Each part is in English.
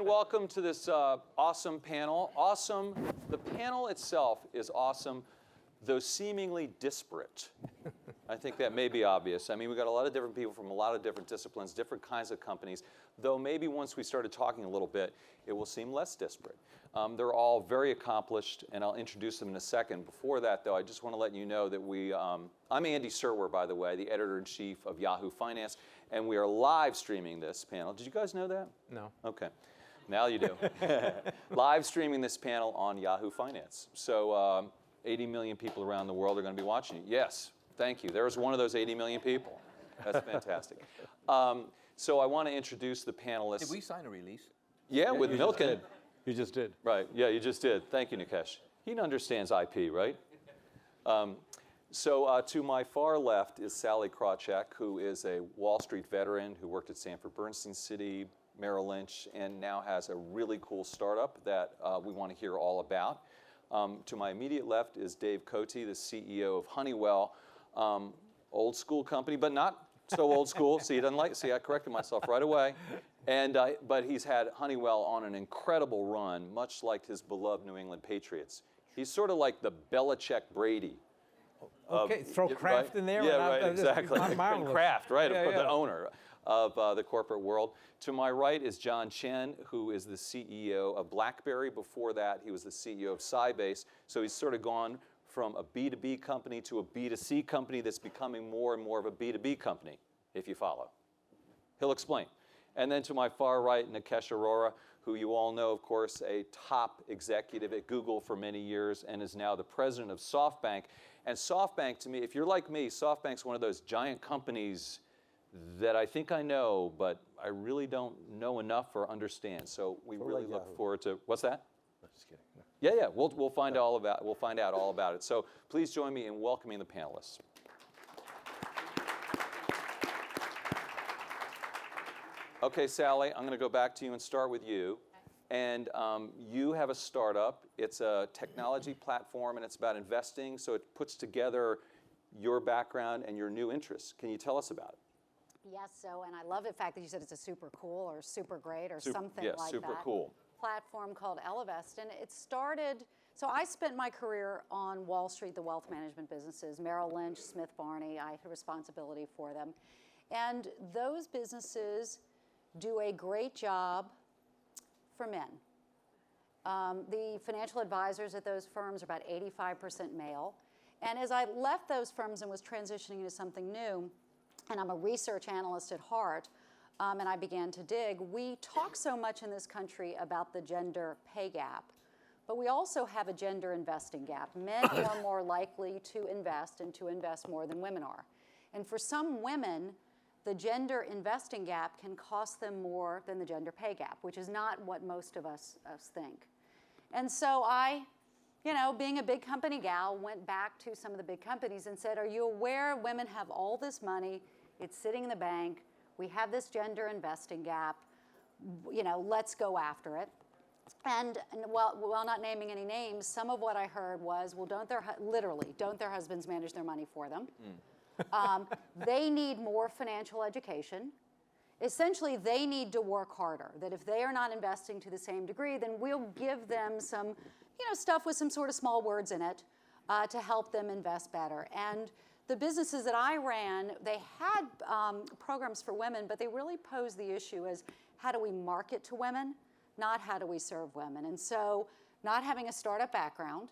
welcome to this awesome panel. Awesome. The panel itself is awesome, though seemingly disparate. I think that may be obvious. I mean, we've got a lot of different people from a lot of different disciplines, different kinds of companies, though maybe once we started talking a little bit, it will seem less disparate. They're all very accomplished, and I'll introduce them in a second. Before that, though, I just want to let you know that I'm Andy Serwer, by the way, the editor-in-chief of Yahoo Finance, and we are live streaming this panel. Did you guys know that? No. Okay. Now you do. Live streaming this panel on Yahoo Finance. So 80 million people around the world are going to be watching it. Yes. Thank you. There's one of those 80 million people. That's fantastic. So I want to introduce the panelists. Did we sign a release? Yeah, with Milken. You just did. Right. Yeah, you just did. Thank you, Nikesh. He understands IP, right? So to my far left is Sallie Krawcheck, who is a Wall Street veteran who worked at Sanford Bernstein City, Merrill Lynch, and now has a really cool startup that we want to hear all about. To my immediate left is Dave Cote, the CEO of Honeywell. Old school company, but not so old school. See, he doesn't like. See, I corrected myself right away. And but he's had Honeywell on an incredible run, much like his beloved New England Patriots. He's sort of like the Belichick Brady. Okay, throw Kraft in there. Yeah, right, exactly. And Kraft, right, the owner of the corporate world. To my right is John Chen, who is the CEO of BlackBerry. Before that, he was the CEO of Sybase. So he's sort of gone from a B2B company to a B2C company that's becoming more and more of a B2B company, if you follow. He'll explain. And then to my far right, Nikesh Arora, who you all know, of course, a top executive at Google for many years and is now the president of SoftBank. And SoftBank, to me, if you're like me, SoftBank's one of those giant companies that I think I know, but I really don't know enough or understand. So we really look forward to, what's that? Just kidding. No. Yeah, we'll find out all about it. So please join me in welcoming the panelists. Okay, Sallie, I'm going to go back to you and start with you. And you have a startup. It's a technology platform, and it's about investing. So it puts together your background and your new interests. Can you tell us about it? Yes. So, and I love the fact that you said it's a super cool or super great or something like that. Yeah, super cool. Platform called Ellevest, and it started. So I spent my career on Wall Street, the wealth management businesses, Merrill Lynch, Smith Barney. I had responsibility for them, and those businesses do a great job for men. The financial advisors at those firms are about 85% male. And as I left those firms and was transitioning into something new, and I'm a research analyst at heart, and I began to dig, we talk so much in this country about the gender pay gap, but we also have a gender investing gap. Men are more likely to invest and to invest more than women are. And for some women, the gender investing gap can cost them more than the gender pay gap, which is not what most of us think. And so I, being a big company gal, went back to some of the big companies and said, are you aware women have all this money? It's sitting in the bank. We have this gender investing gap. Let's go after it. And while not naming any names, some of what I heard was, well, don't their husbands manage their money for them? They need more financial education. Essentially, they need to work harder. That if they are not investing to the same degree, then we'll give them some, stuff with some sort of small words in it to help them invest better. And the businesses that I ran, they had programs for women, but they really posed the issue as how do we market to women, not how do we serve women. And so, not having a startup background,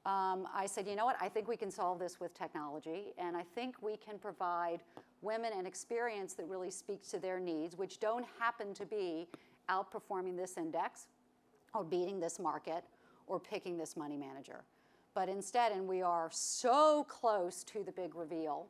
I said, you know what, I think we can solve this with technology, and I think we can provide women an experience that really speaks to their needs, which don't happen to be outperforming this index, or beating this market, or picking this money manager. But instead, and we are so close to the big reveal,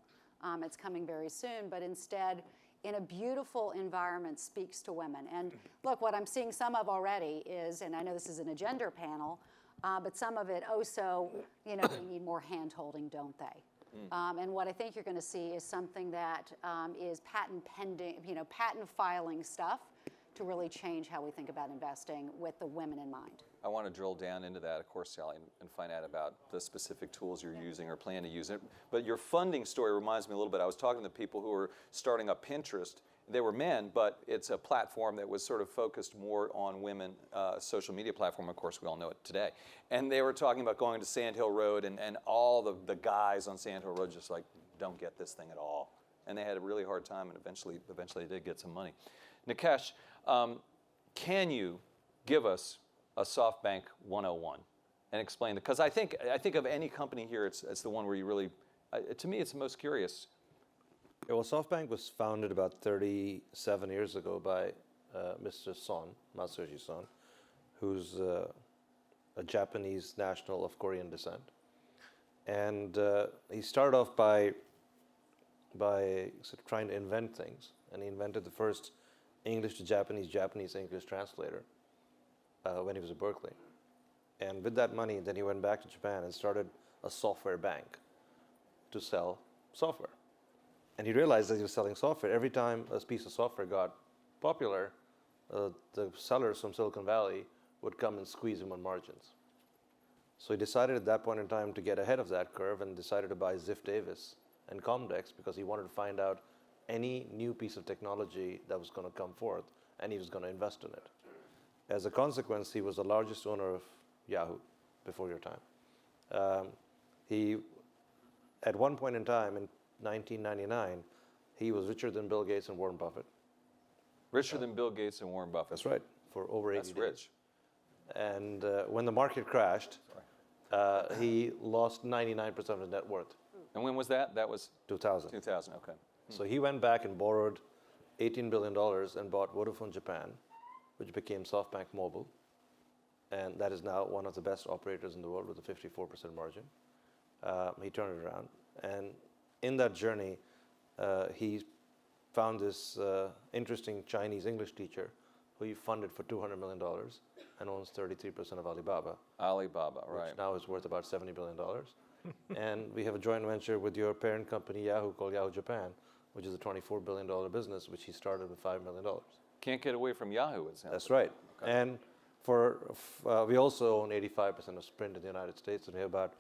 it's coming very soon, but instead, in a beautiful environment, speaks to women. And look, what I'm seeing some of already is, and I know this is an agenda panel, but some of it also, they need more hand-holding, don't they? And what I think you're going to see is something that is patent pending, patent filing stuff to really change how we think about investing with the women in mind. I want to drill down into that, of course, Sallie, and find out about the specific tools you're using or plan to use it. But your funding story reminds me a little bit. I was talking to people who were starting up Pinterest, they were men, but it's a platform that was sort of focused more on women, social media platform, of course, we all know it today. And they were talking about going to Sand Hill Road, and all the guys on Sand Hill Road just like, don't get this thing at all. And they had a really hard time, and eventually they did get some money. Nikesh, can you give us a SoftBank 101 and explain it? Because I think of any company here, it's the one where you really, to me, it's the most curious. Yeah, well, SoftBank was founded about 37 years ago by Mr. Son, Masayoshi Son, who's a Japanese national of Korean descent. And he started off by sort of trying to invent things. And he invented the first English to Japanese, Japanese English translator when he was at Berkeley. And with that money, then he went back to Japan and started a software bank to sell software. And he realized that he was selling software. Every time a piece of software got popular, the sellers from Silicon Valley would come and squeeze him on margins. So he decided at that point in time to get ahead of that curve and decided to buy Ziff Davis and Comdex because he wanted to find out any new piece of technology that was going to come forth, and he was going to invest in it. As a consequence, he was the largest owner of Yahoo before your time. He, at one point in time, in 1999, he was richer than Bill Gates and Warren Buffett. Richer than Bill Gates and Warren Buffett. That's right, for over 80 That's days. rich. And when the market crashed, he lost 99% of his net worth. And when was that? That was 2000. 2000, okay. So he went back and borrowed $18 billion and bought Vodafone Japan, which became SoftBank Mobile. And that is now one of the best operators in the world with a 54% margin. He turned it around. And in that journey, he found this interesting Chinese English teacher who he funded for $200 million and owns 33% of Alibaba. Alibaba, right. Which now is worth about $70 billion. And we have a joint venture with your parent company, Yahoo, called Yahoo Japan, which is a $24 billion business, which he started with $5 million. Can't get away from Yahoo, it sounds. That's right. Okay. And we also own 85% of Sprint in the United States, and we have about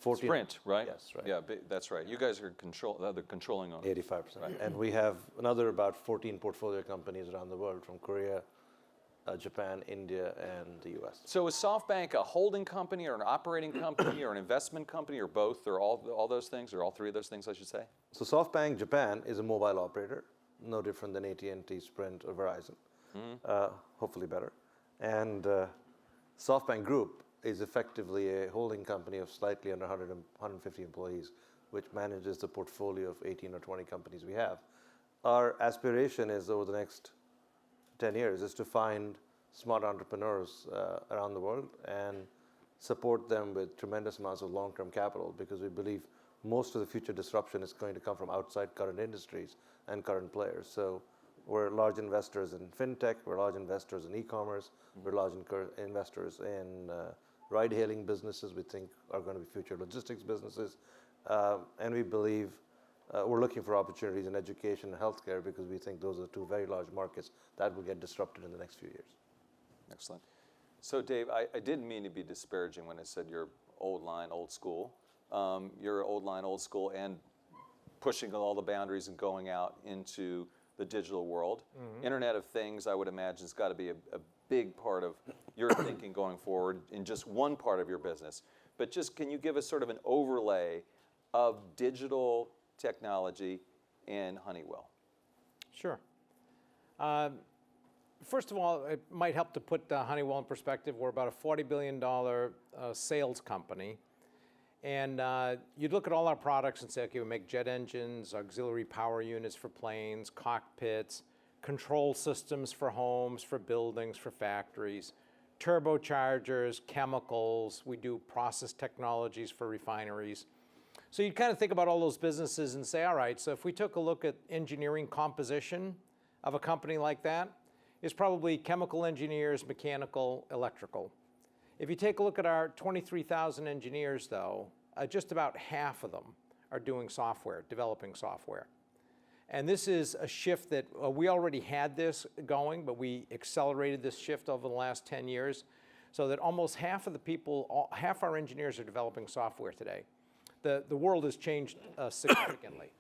14. Sprint, right? Yes, right. Yeah, that's right. You guys are the controlling owner. 85%. Right. And we have another about 14 portfolio companies around the world, from Korea, Japan, India, and the US. So is SoftBank a holding company or an operating company or an investment company or both, or all those things, or all three of those things, I should say? So SoftBank Japan is a mobile operator, no different than AT&T, Sprint, or Verizon. Hopefully better. And SoftBank Group is effectively a holding company of slightly under 150 employees, which manages the portfolio of 18 or 20 companies we have. Our aspiration is, over the next 10 years, is to find smart entrepreneurs around the world and support them with tremendous amounts of long-term capital, because we believe most of the future disruption is going to come from outside current industries and current players. So we're large investors in fintech, we're large investors in e-commerce, we're large investors in ride-hailing businesses we think are going to be future logistics businesses. And we believe we're looking for opportunities in education and healthcare, because we think those are two very large markets that will get disrupted in the next few years. Excellent. So Dave, I didn't mean to be disparaging when I said you're old line, old school. You're old line, old school, and pushing all the boundaries and going out into the digital world. Internet of Things, I would imagine, has got to be a big part of your thinking going forward in just one part of your business. But just, can you give us sort of an overlay of digital technology in Honeywell? Sure. First of all, it might help to put Honeywell in perspective. We're about a $40 billion sales company. And you'd look at all our products and say, okay, we make jet engines, auxiliary power units for planes, cockpits, control systems for homes, for buildings, for factories, turbochargers, chemicals. We do process technologies for refineries. So you kind of think about all those businesses and say, all right, so if we took a look at engineering composition of a company like that, it's probably chemical engineers, mechanical, electrical. If you take a look at our 23,000 engineers, though, just about half of them are doing software, developing software. And this is a shift that we already had this going, but we accelerated this shift over the last 10 years, so that almost half of the people, half our engineers are developing software today. The world has changed significantly.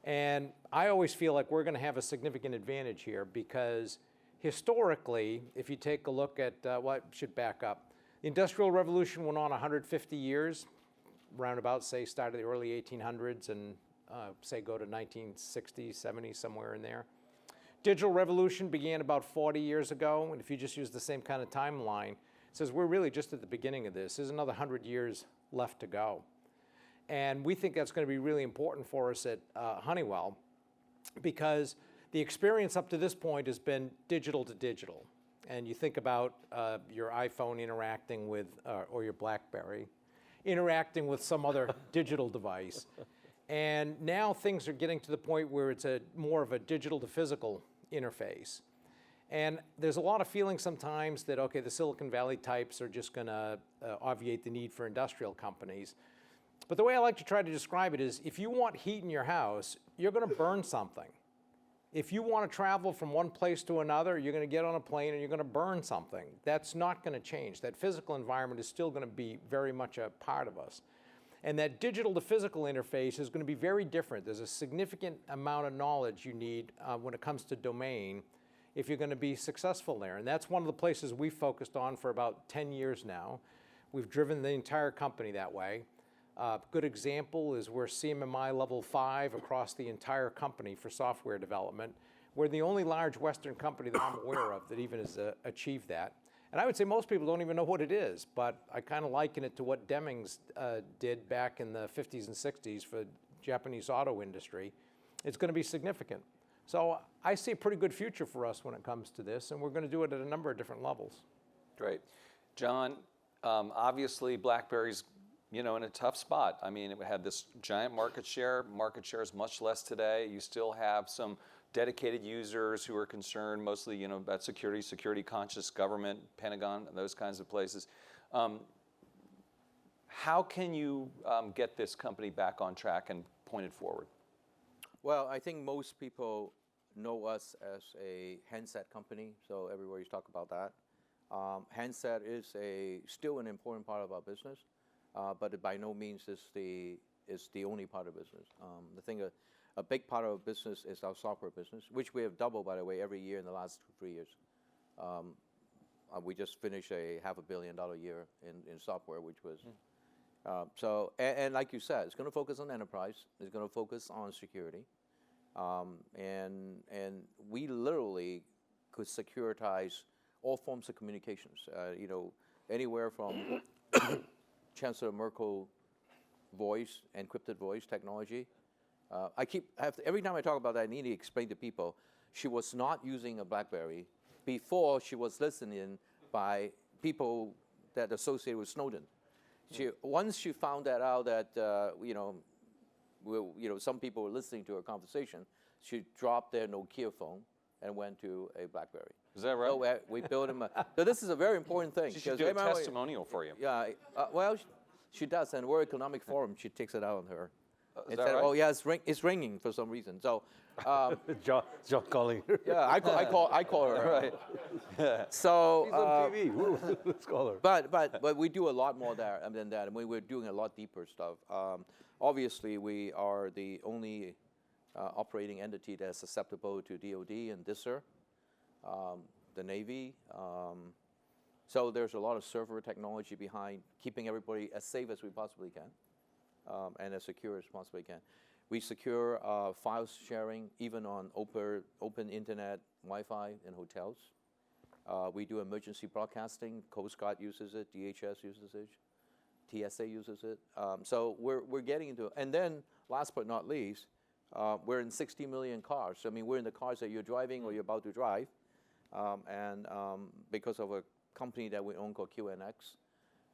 And I always feel like we're going to have a significant advantage here because historically, if you take a look at, well, I should back up. The Industrial Revolution went on 150 years, roundabout, say, started the early 1800s and say go to 1960s, 70s, somewhere in there. Digital revolution began about 40 years ago, and if you just use the same kind of timeline, it says we're really just at the beginning of this. There's another 100 years left to go. And we think that's going to be really important for us at Honeywell because the experience up to this point has been digital to digital. And you think about your iPhone interacting with, or your BlackBerry, interacting with some other digital device. And now things are getting to the point where it's more of a digital to physical interface. And there's a lot of feeling sometimes that, okay, the Silicon Valley types are just going to obviate the need for industrial companies. But the way I like to try to describe it is if you want heat in your house, you're going to burn something. If you want to travel from one place to another, you're going to get on a plane and you're going to burn something. That's not going to change. That physical environment is still going to be very much a part of us. And that digital to physical interface is going to be very different. There's a significant amount of knowledge you need when it comes to domain if you're going to be successful there. And that's one of the places we've focused on for about 10 years now. We've driven the entire company that way. A good example is we're CMMI level 5 across the entire company for software development. We're the only large Western company that I'm aware of that even has achieved that. And I would say most people don't even know what it is, but I kind of liken it to what Demings did back in the 50s and 60s for the Japanese auto industry. It's going to be significant. So I see a pretty good future for us when it comes to this, and we're going to do it at a number of different levels. Great. John, obviously BlackBerry's in a tough spot. I mean, it had this giant market share. Market share is much less today. You still have some dedicated users who are concerned mostly, about security conscious government, Pentagon, those kinds of places. How can you get this company back on track and pointed forward? Well, I think most people know us as a handset company, so everywhere you talk about that. Handset is still an important part of our business. But it by no means is the only part of business. The thing, a big part of our business is our software business, which we have doubled, by the way, every year in the last 3 years. We just finished a $500 million year in software, which was so. And like you said, it's going to focus on enterprise. It's going to focus on security, and we literally could securitize all forms of communications. Anywhere from Chancellor Merkel voice, encrypted voice technology. Every time I talk about that, I need to explain to people, she was not using a BlackBerry before she was listening by people that associated with Snowden. Once she found that out that, some people were listening to her conversation, she dropped their Nokia phone and went to a BlackBerry. Is that right? So we built him so this is a very important thing. She should do a testimonial for you. Yeah, well, she does, and World Economic Forum, she takes it out on her. Is that right? Oh yeah, it's ringing for some reason. So, John calling her. yeah, I call her. Right. So She's on TV. Woo, let's call her. But we do a lot more there than that, and we're doing a lot deeper stuff. Obviously, we are the only operating entity that's susceptible to DoD and DISR, the Navy. So there's a lot of server technology behind keeping everybody as safe as we possibly can, and as secure as possibly can. We secure file sharing even on open internet Wi-Fi in hotels. We do emergency broadcasting. Coast Guard uses it. DHS uses it. TSA uses it. So we're getting into, and then last but not least, we're in 60 million cars. I mean, we're in the cars that you're driving or you're about to drive, and because of a company that we own called QNX,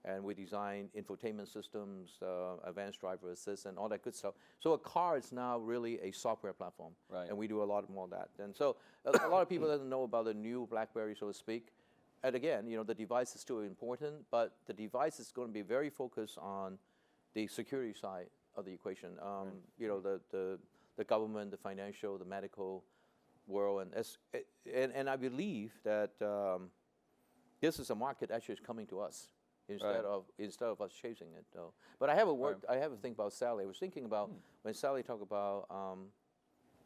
and we design infotainment systems, advanced driver assist, and all that good stuff. So a car is now really a software platform, right. And we do a lot more of that. And so a lot of people doesn't know about the new BlackBerry, so to speak. And again, the device is still important, but the device is going to be very focused on the security side of the equation. The government, the financial, the medical world, and I believe that this is a market actually is coming to us instead of us chasing it. Though. But I have a thing about Sallie. I was thinking about when Sallie talked about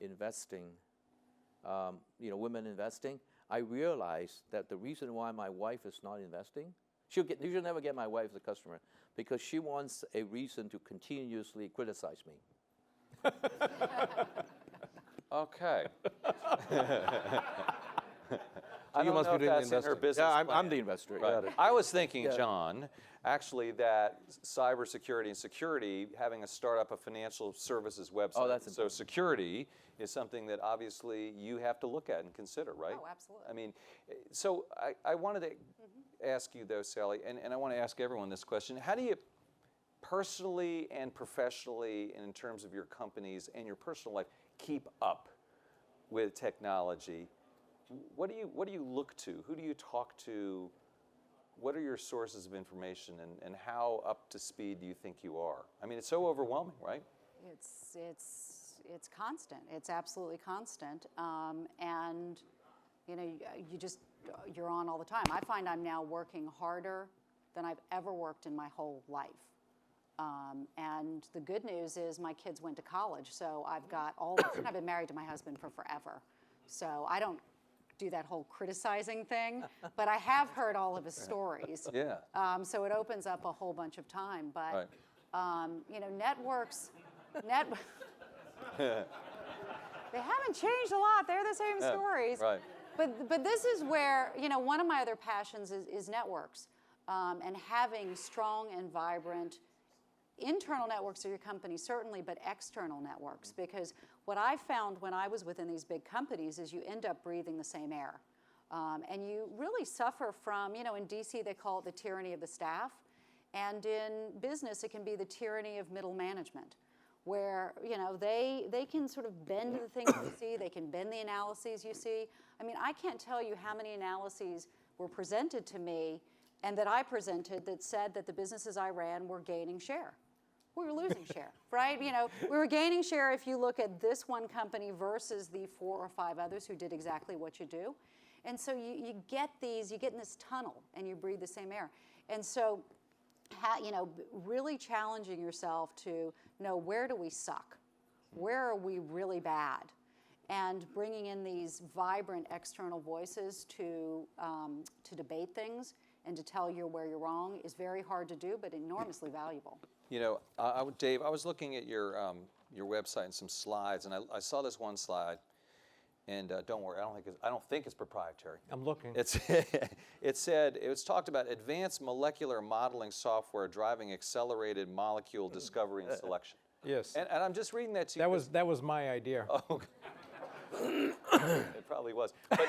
investing, women investing, I realized that the reason why my wife is not investing, she'll never get my wife as a customer, because she wants a reason to continuously criticize me. Okay. I you don't must know be if doing the that's in her investing. business Yeah, plan. I'm the investor. Right. Yeah. I was thinking, John, actually, that cybersecurity and security, having a startup, a financial services website. Oh, that's so important. security is something that obviously you have to look at and consider, right? Oh, absolutely. I mean, so I wanted to ask you though, Sallie, and I want to ask everyone this question: how do you personally and professionally, and in terms of your companies and your personal life, keep up with technology? What do you look to? Who do you talk to? What are your sources of information, and how up to speed do you think you are? I mean, it's so overwhelming, right? It's constant. It's absolutely constant, and you're on all the time. I find I'm now working harder than I've ever worked in my whole life. And the good news is my kids went to college, so I've got I've been married to my husband for forever, so I don't do that whole criticizing thing, but I have heard all of his stories. Yeah. So it opens up a whole bunch of time. But Right. networks, they haven't changed a lot. They're the same stories. Right. But this is where one of my other passions is networks, and having strong and vibrant internal networks of your company, certainly, but external networks. Because what I found when I was within these big companies is you end up breathing the same air. And you really suffer from, in DC they call it the tyranny of the staff. And in business it can be the tyranny of middle management, where they can sort of bend the things you see, they can bend the analyses you see. I mean, I can't tell you how many analyses were presented to me and that I presented that said that the businesses I ran were gaining share. We were losing share, right? We were gaining share if you look at this one company versus the 4 or 5 others who did exactly what you do. And so you get in this tunnel and you breathe the same air. And so, really challenging yourself to know, where do we suck? Where are we really bad? And bringing in these vibrant external voices to debate things and to tell you where you're wrong is very hard to do, but enormously valuable. Dave, I was looking at your website and some slides, and I saw this one slide, and don't worry, I don't think it's proprietary. I'm looking. It was talked about advanced molecular modeling software driving accelerated molecule discovery and selection. Yes. And I'm just reading that to you. That was my idea. Oh, it probably was. But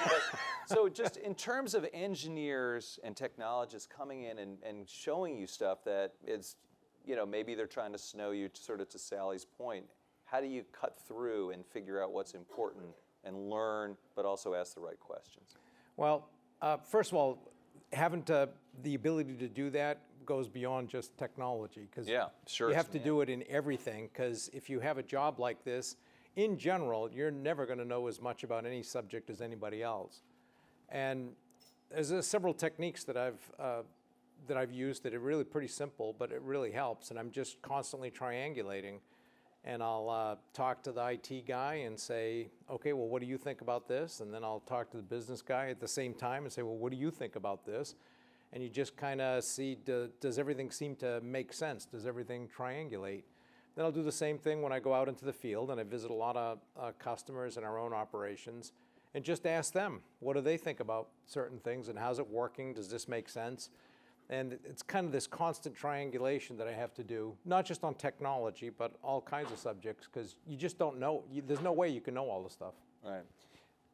so just in terms of engineers and technologists coming in and showing you stuff that is, maybe they're trying to snow you, sort of to Sallie's point, how do you cut through and figure out what's important and learn, but also ask the right questions? Well, first of all, having the ability to do that goes beyond just technology, because Yeah, sure. you have to do it in everything, because if you have a job like this, in general, you're never going to know as much about any subject as anybody else. And there's several techniques that I've used that are really pretty simple, but it really helps. And I'm just constantly triangulating. And I'll talk to the IT guy and say, okay, well, what do you think about this? And then I'll talk to the business guy at the same time and say, well, what do you think about this? And you just kind of see, does everything seem to make sense? Does everything triangulate? Then I'll do the same thing when I go out into the field and I visit a lot of customers in our own operations and just ask them, what do they think about certain things and how's it working? Does this make sense? And it's kind of this constant triangulation that I have to do, not just on technology, but all kinds of subjects, because you just don't know. There's no way you can know all the stuff. Right.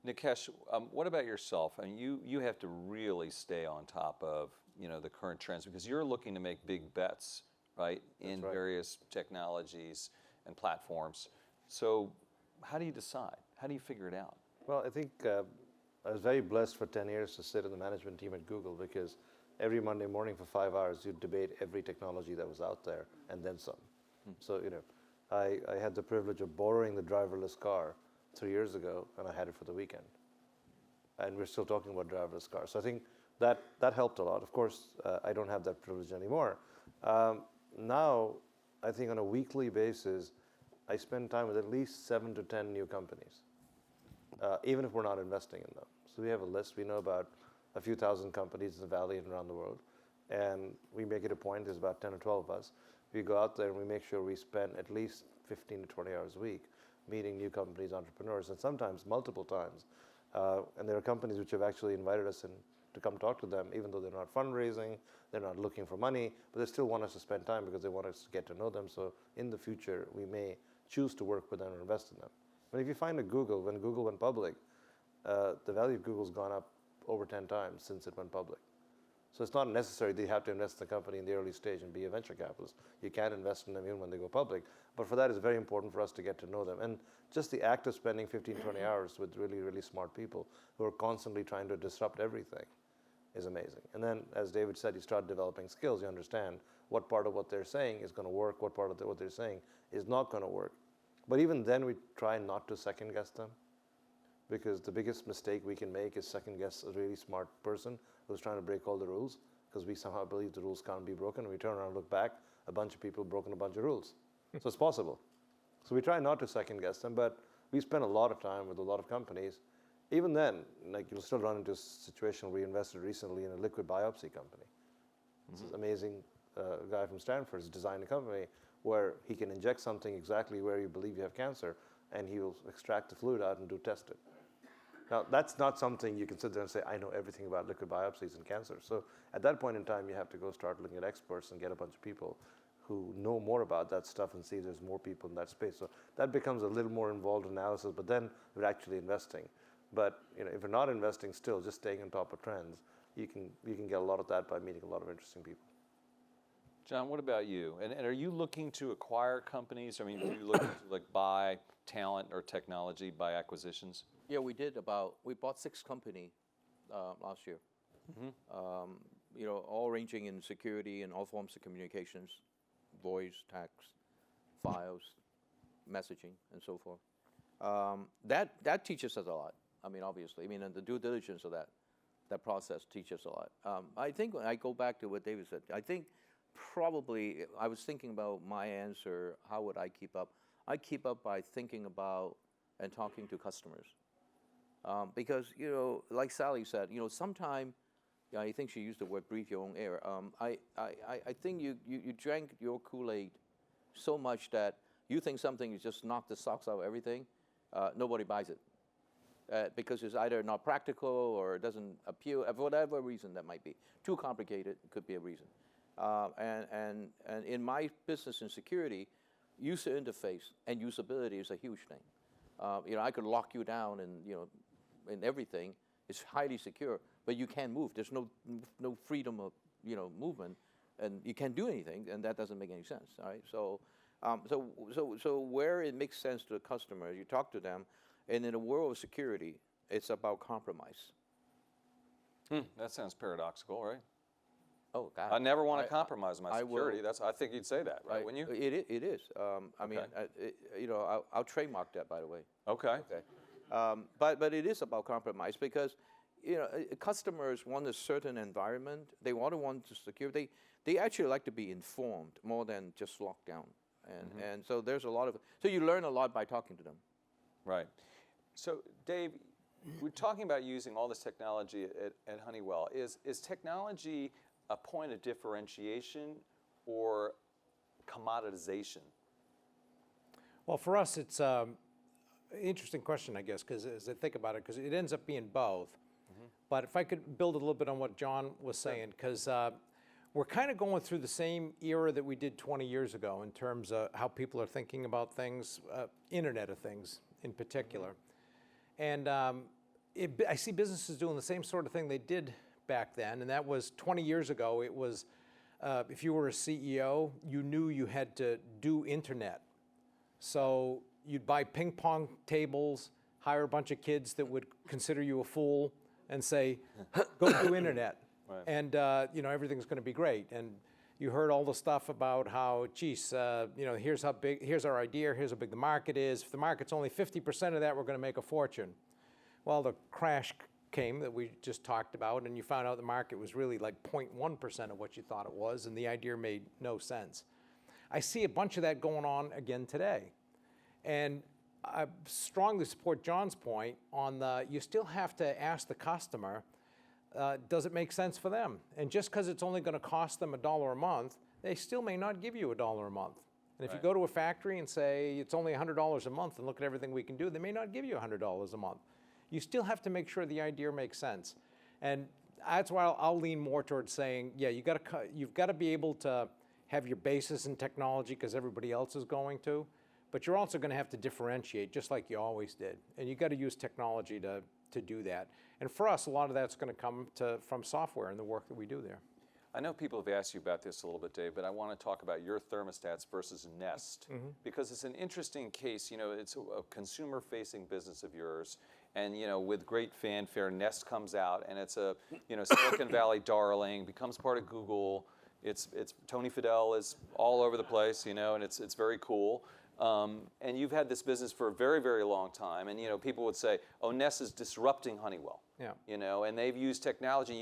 Nikesh, what about yourself? I mean, you have to really stay on top of the current trends, because you're looking to make big bets, right, in various technologies and platforms. So how do you decide? How do you figure it out? Well, I think I was very blessed for 10 years to sit in the management team at Google, because every Monday morning for 5 hours, you'd debate every technology that was out there and then some. So, I had the privilege of borrowing the driverless car 3 years ago, and I had it for the weekend. And we're still talking about driverless cars. So I think that helped a lot. Of course, I don't have that privilege anymore. Now, I think on a weekly basis, I spend time with at least 7 to 10 new companies, even if we're not investing in them. So we have a list. We know about a few thousand companies in the Valley and around the world. And we make it a point, there's about 10 or 12 of us. We go out there and we make sure we spend at least 15 to 20 hours a week meeting new companies, entrepreneurs, and sometimes multiple times. And there are companies which have actually invited us in to come talk to them, even though they're not fundraising, they're not looking for money, but they still want us to spend time because they want us to get to know them. So in the future, we may choose to work with them or invest in them. But if you find a Google, when Google went public, the value of Google's gone up over 10 times since it went public. So it's not necessary that you have to invest in the company in the early stage and be a venture capitalist. You can invest in them even when they go public. But for that, it's very important for us to get to know them. And just the act of spending 15, 20 hours with really, really smart people who are constantly trying to disrupt everything is amazing. And then, as David said, you start developing skills. You understand what part of what they're saying is going to work, what part of what they're saying is not going to work. But even then, we try not to second guess them, because the biggest mistake we can make is second guess a really smart person who's trying to break all the rules, because we somehow believe the rules can't be broken. And we turn around and look back, a bunch of people have broken a bunch of rules. So it's possible. So we try not to second guess them, but we spend a lot of time with a lot of companies. Even then, like, you'll still run into a situation where we invested recently in a liquid biopsy company. This is amazing guy from Stanford has designed a company where he can inject something exactly where you believe you have cancer, and he will extract the fluid out and test it. Now, that's not something you can sit there and say, I know everything about liquid biopsies and cancer. So at that point in time, you have to go start looking at experts and get a bunch of people who know more about that stuff and see there's more people in that space. So that becomes a little more involved analysis, but then we're actually investing. But if you're not investing still, just staying on top of trends, you can get a lot of that by meeting a lot of interesting people. John, what about you? And are you looking to acquire companies? I mean, are you looking to buy talent or technology by acquisitions? Yeah, we bought 6 companies last year. All ranging in security and all forms of communications, voice, text, files, messaging, and so forth. That teaches us a lot. I mean, obviously, and the due diligence of that process teaches a lot. I think when I go back to what David said, I think probably I was thinking about my answer. How would I keep up? I keep up by thinking about and talking to customers. Because, like Sallie said, sometime, I think she used the word breathe your own air. I think you drank your Kool-Aid so much that you think something is just knocked the socks out of everything. Nobody buys it. Because it's either not practical or it doesn't appeal, for whatever reason that might be. Too complicated could be a reason. And in my business in security, user interface and usability is a huge thing. I could lock you down and everything. It's highly secure, but you can't move. There's no freedom of movement, and you can't do anything, and that doesn't make any sense. All right, so where it makes sense to the customer, you talk to them, and in a world of security, it's about compromise. That sounds paradoxical, right? Oh God! I never want to compromise my security. I think you'd say that, right? Wouldn't you? It is. I mean, I'll trademark that, by the way. Okay. But it is about compromise, because customers want a certain environment. They want to secure. They actually like to be informed more than just locked down. And so there's a lot of. So you learn a lot by talking to them. Right. So Dave, we're talking about using all this technology at Honeywell. Is technology a point of differentiation or commoditization? Well, for us, it's an interesting question, I guess, because as I think about it, because it ends up being both. But if I could build a little bit on what John was saying, because we're kind of going through the same era that we did 20 years ago in terms of how people are thinking about things, Internet of Things in particular. And I see businesses doing the same sort of thing they did back then, and that was 20 years ago. It was, if you were a CEO, you knew you had to do internet. So you'd buy ping pong tables, hire a bunch of kids that would consider you a fool and say, go do internet. Right. And everything's going to be great. And you heard all the stuff about how, geez, here's how big, here's our idea, here's how big the market is. If the market's only 50% of that, we're going to make a fortune. Well, the crash came that we just talked about, and you found out the market was really like 0.1% of what you thought it was, and the idea made no sense. I see a bunch of that going on again today. And I strongly support John's point on you still have to ask the customer, does it make sense for them? And just because it's only going to cost them $1 a month, they still may not give you $1 a month. And if you go to a factory and say it's only $100 a month and look at everything we can do, they may not give you $100 a month. You still have to make sure the idea makes sense. And that's why I'll lean more towards saying, yeah, you've got to be able to have your basis in technology because everybody else is going to, but you're also going to have to differentiate just like you always did. And you've got to use technology to do that. And for us, a lot of that's going to come from software and the work that we do there. I know people have asked you about this a little bit, Dave, but I want to talk about your thermostats versus Nest, because it's an interesting case. You know, it's a consumer-facing business of yours, and you know, with great fanfare, Nest comes out, and it's a Silicon Valley darling, becomes part of Google. It's Tony Fadell is all over the place, and it's very cool. And you've had this business for a very, very long time, and people would say, "Oh, Nest is disrupting Honeywell." Yeah. And they've used technology.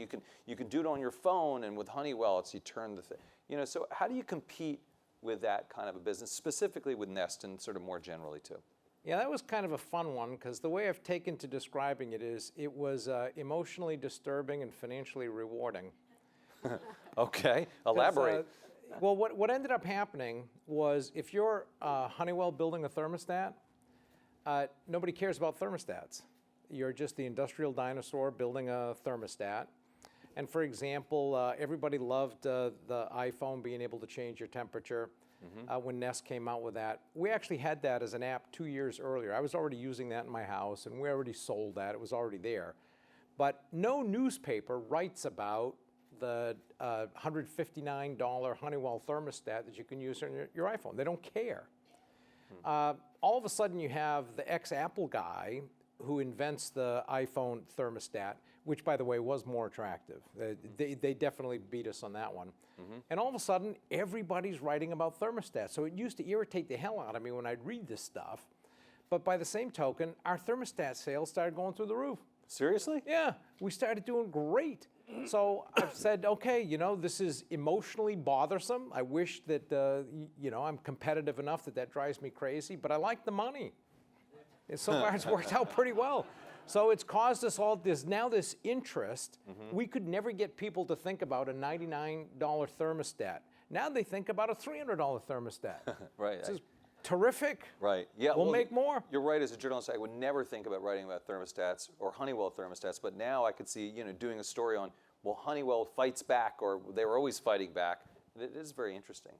You can do it on your phone, and with Honeywell, it's you turn the thing. So how do you compete with that kind of a business, specifically with Nest, and sort of more generally too? Yeah, that was kind of a fun one because the way I've taken to describing it is it was emotionally disturbing and financially rewarding. Okay, elaborate. Well, what ended up happening was if you're Honeywell building a thermostat, nobody cares about thermostats. You're just the industrial dinosaur building a thermostat. And for example, everybody loved the iPhone being able to change your temperature when Nest came out with that. We actually had that as an app 2 years earlier. I was already using that in my house, and we already sold that. It was already there. But no newspaper writes about the $159 Honeywell thermostat that you can use on your iPhone. They don't care. All of a sudden, you have the ex-Apple guy who invents the iPhone thermostat, which, by the way, was more attractive. They definitely beat us on that one. And all of a sudden, everybody's writing about thermostats. So it used to irritate the hell out of me when I'd read this stuff. But by the same token, our thermostat sales started going through the roof. Seriously? Yeah, we started doing great. So I've said, okay, this is emotionally bothersome. I wish that, I'm competitive enough that drives me crazy, but I like the money. And so far, it's worked out pretty well. So it's caused us all this interest. We could never get people to think about a $99 thermostat. Now they think about a $300 thermostat. Right. This is terrific. Right. Yeah. We'll make more. You're right. As a journalist, I would never think about writing about thermostats or Honeywell thermostats. But now I could see, doing a story on, well, Honeywell fights back, or they were always fighting back. It is very interesting.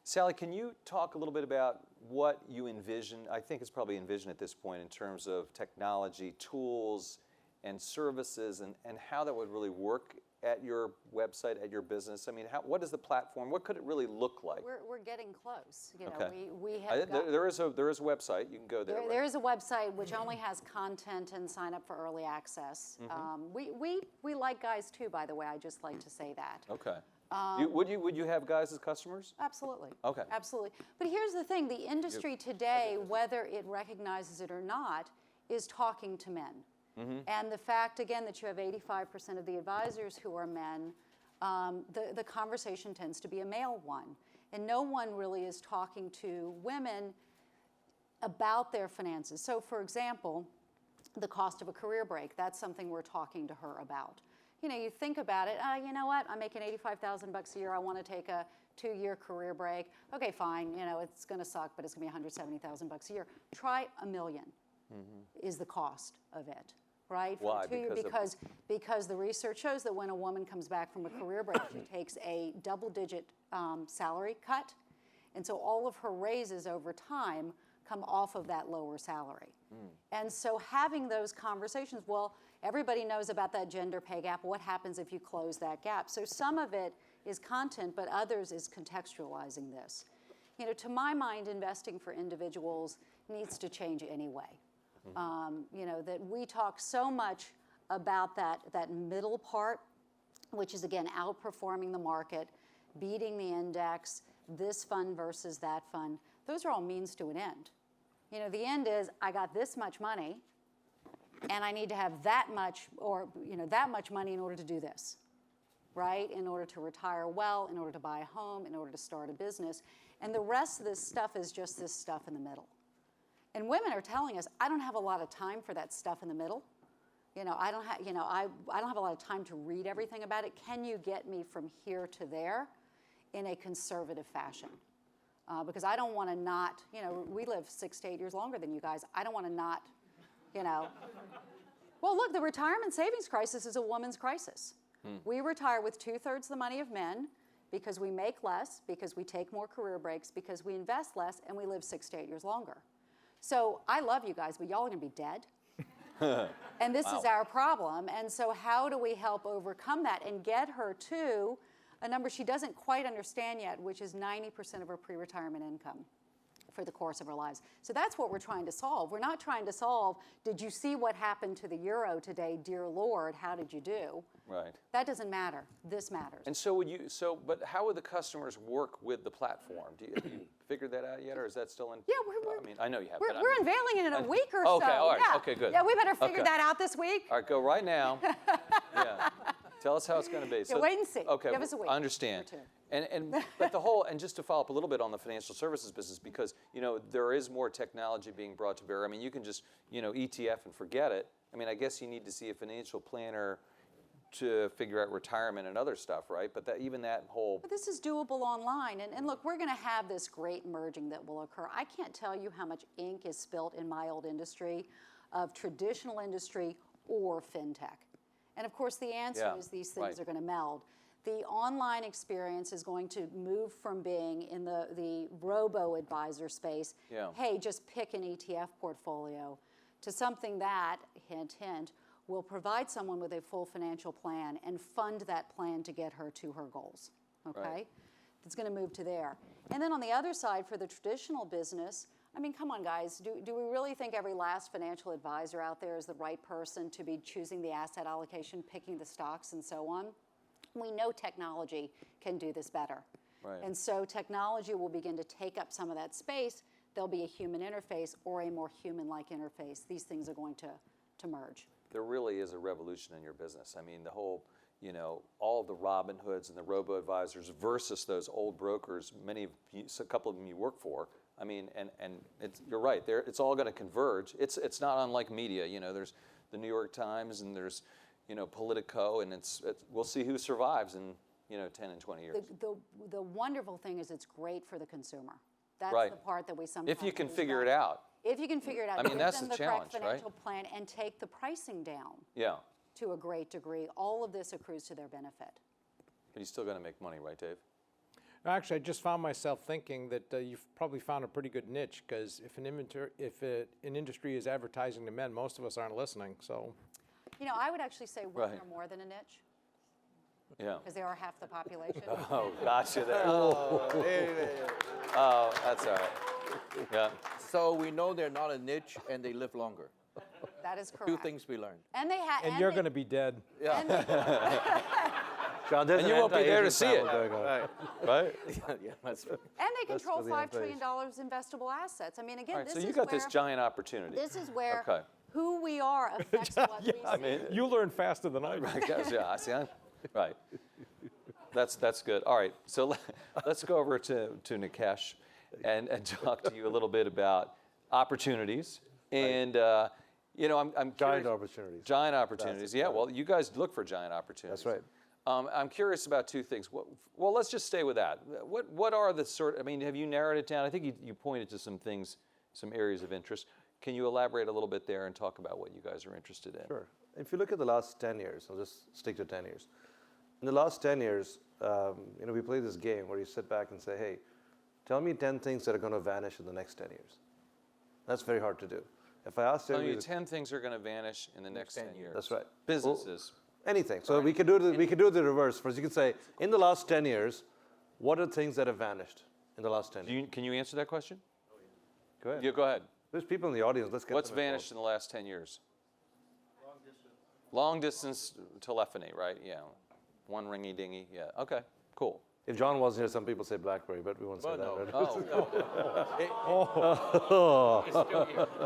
Sallie, can you talk a little bit about what you envision? I think it's probably envision at this point in terms of technology, tools, and services, and how that would really work at your website, at your business. I mean, what is the platform? What could it really look like? We're getting close. Okay. We have there is a website. You can go there. There is a website which only has content and sign up for early access. We like guys too, by the way. I just like to say that. Okay. Would you have guys as customers? Absolutely. Okay. Absolutely. But here's the thing: the industry today, whether it recognizes it or not, is talking to men. And the fact, again, that you have 85% of the advisors who are men, the conversation tends to be a male one. And no one really is talking to women about their finances. So, for example, the cost of a career break, that's something we're talking to her about. You think about it, you know what, I'm making $85,000 a year, I want to take a 2-year career break. Okay, fine, it's going to suck, but it's going to be $170,000 a year. Try $1 million is the cost of it. Right? Why? Because the research shows that when a woman comes back from a career break, she takes a double-digit salary cut, and so all of her raises over time come off of that lower salary. And so having those conversations, well, everybody knows about that gender pay gap. What happens if you close that gap? So some of it is content, but others is contextualizing this. To my mind, investing for individuals needs to change anyway. That we talk so much about that middle part, which is, again, outperforming the market, beating the index, this fund versus that fund. Those are all means to an end. The end is I got this much money, and I need to have that much, or that much money in order to do this, right? In order to retire well, in order to buy a home, in order to start a business. And the rest of this stuff is just this stuff in the middle. And women are telling us, I don't have a lot of time for that stuff in the middle. I don't have, I don't have a lot of time to read everything about it. Can you get me from here to there in a conservative fashion? Because I don't want to not, we live 6 to 8 years longer than you guys. I don't want to not, Well, look, the retirement savings crisis is a woman's crisis. We retire with 2/3 the money of men because we make less, because we take more career breaks, because we invest less, and we live 6 to 8 years longer. So I love you guys, but y'all are going to be dead. And this is our problem. And so how do we help overcome that and get her to a number she doesn't quite understand yet, which is 90% of her pre-retirement income for the course of her lives. So that's what we're trying to solve. We're not trying to solve, did you see what happened to the euro today? Dear Lord, how did you do? Right. That doesn't matter. This matters. And so but how would the customers work with the platform? Have you figured that out yet, or is that still in? Yeah, I know you have. We're unveiling it in a week or so. Okay, all right. Yeah. Okay, good. Yeah, we better figure that out this week. All right, go right now. Yeah. Tell us how it's going to be. Yeah, wait and see. Okay, Give us a week. I understand. Or two. But and just to follow up a little bit on the financial services business, because there is more technology being brought to bear. I mean, you can just ETF and forget it. I mean, I guess you need to see a financial planner to figure out retirement and other stuff, right? But even that whole. But this is doable online. And look, we're going to have this great merging that will occur. I can't tell you how much ink is spilt in my old industry of traditional industry or fintech. And of course, the answer is these things are going to meld. The online experience is going to move from being in the robo-advisor space, hey, just pick an ETF portfolio, to something that, hint, hint, will provide someone with a full financial plan and fund that plan to get her to her goals, okay? Right. It's going to move to there. And then on the other side, for the traditional business, I mean, come on, guys. Do we really think every last financial advisor out there is the right person to be choosing the asset allocation, picking the stocks, and so on? We know technology can do this better. Right. And so technology will begin to take up some of that space. There'll be a human interface or a more human-like interface. These things are going to merge. There really is a revolution in your business. I mean, the whole, all of the Robin Hoods and the robo-advisors versus those old brokers, a couple of them you work for. I mean, and you're right. It's all going to converge. It's not unlike media. There's the New York Times and there's Politico, and we'll see who survives in 10 and 20 years. The wonderful thing is it's great for the consumer. That's right. the part that we sometimes if you can lose figure sight it out. If you can figure it out, I mean, give that's them the the correct challenge, right? financial plan and take the pricing down. Yeah. To a great degree, all of this accrues to their benefit. But you're still going to make money, right, Dave? Actually, I just found myself thinking that you've probably found a pretty good niche, because if an industry is advertising to men, most of us aren't listening. So, I would actually say women Right. are more than a niche, Yeah. because they are half the population. Oh, gotcha there. Oh, that's all right. Yeah. So we know they're not a niche and they live longer. That is correct. Two things we learned. And they have. and you're going to be dead. And they, John, there's And an you won't be there to anti-Asian see it. battle going on. Right? Yeah, that's right. and they control for the $5 trillion anti-Asians. investable assets. I mean, again, All right, this so is you got where this giant opportunity. this is where Okay. who we are affects what we see. I mean, You learn faster than I do. I guess, yeah, I see. Right. That's good. All right, so let's go over to Nikesh and talk to you a little bit about opportunities. And, I'm Giant curious. opportunities. Giant opportunities. Yeah, well, you guys look for giant opportunities. That's right. I'm curious about two things. Well, let's just stay with that. What are the have you narrowed it down? I think you pointed to some things, some areas of interest. Can you elaborate a little bit there and talk about what you guys are interested in? Sure. If you look at the last 10 years, I'll just stick to 10 years. In the last 10 years, we play this game where you sit back and say, hey, tell me 10 things that are going to vanish in the next 10 years. That's very hard to do. If I asked Tell everybody, you 10 things are going to vanish in the next 10 years. That's right. Businesses. anything. So we could do the reverse first. You could say, in the last 10 years, what are things that have vanished in the last 10 years? Can you answer that question? Go ahead. Yeah, go ahead. There's people in the audience. Let's get What's them involved. vanished in the last 10 years? Long distance telephony, right? Yeah. One ringy dingy. Yeah. Okay. Cool. If John wasn't here, some people say BlackBerry, but we won't say that. Right?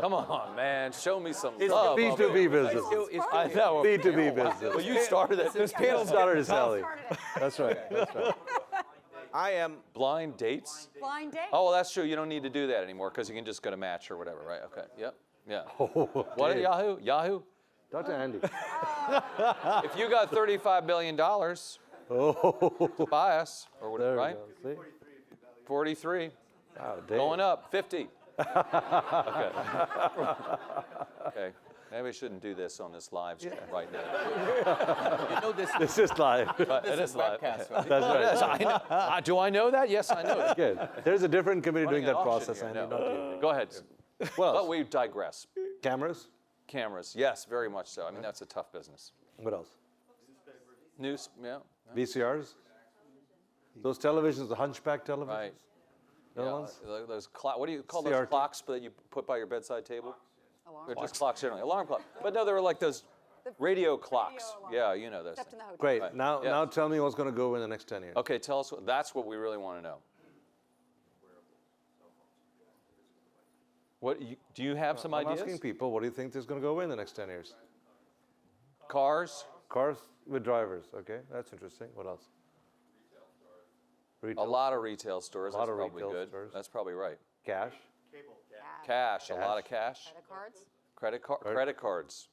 Come on, man. Show me some It's love. B2B business. I know. B2B business. Well, you started it. This panel started as Sallie. Started it. That's right. That's right. I am. Blind dates? Blind date. Oh, well, that's true. You don't need to do that anymore because you can just go to Match or whatever, right? Okay. Yep. Yeah. What at Yahoo? Yahoo? Dr. Andy. If you got $35 million to buy us, or whatever, There we right? go. See? 43. Wow, Dave. Going up. 50. Okay. Okay. Maybe we shouldn't do this on this live stream right now. You know this. This is live. It is live. webcast, right? That's right. Yes, I know. Do I know that? Yes, I know that. Good. There's a different committee doing Running that an auction process, here, Andy, no. not you. Go ahead. What else? But we digress. Cameras? Cameras, yes, very much so. I mean, that's a tough business. What else? News, yeah. VCRs? Those televisions, the hunchback televisions? Right. The Yeah, other ones? those what do you call those CRT. clocks that you put by your bedside table? Alarm They're clock. just clocks generally. Alarm clock. But no, they were like those radio clocks. alarm. Yeah, you know those. Except in things. the hotel. Great. Right. Now, Yes. now tell me what's going to go in the next 10 years. Okay, tell us. That's what we really want to know. Do you have some I'm ideas? asking people, what do you think is going to go in the next 10 years? Cars, Cars with drivers. Okay, that's interesting. What else? a Retail. lot of retail stores. A lot That's of probably retail good. stores. That's probably right. Cash. Cash, a lot of cash. Credit cards. Credit cards.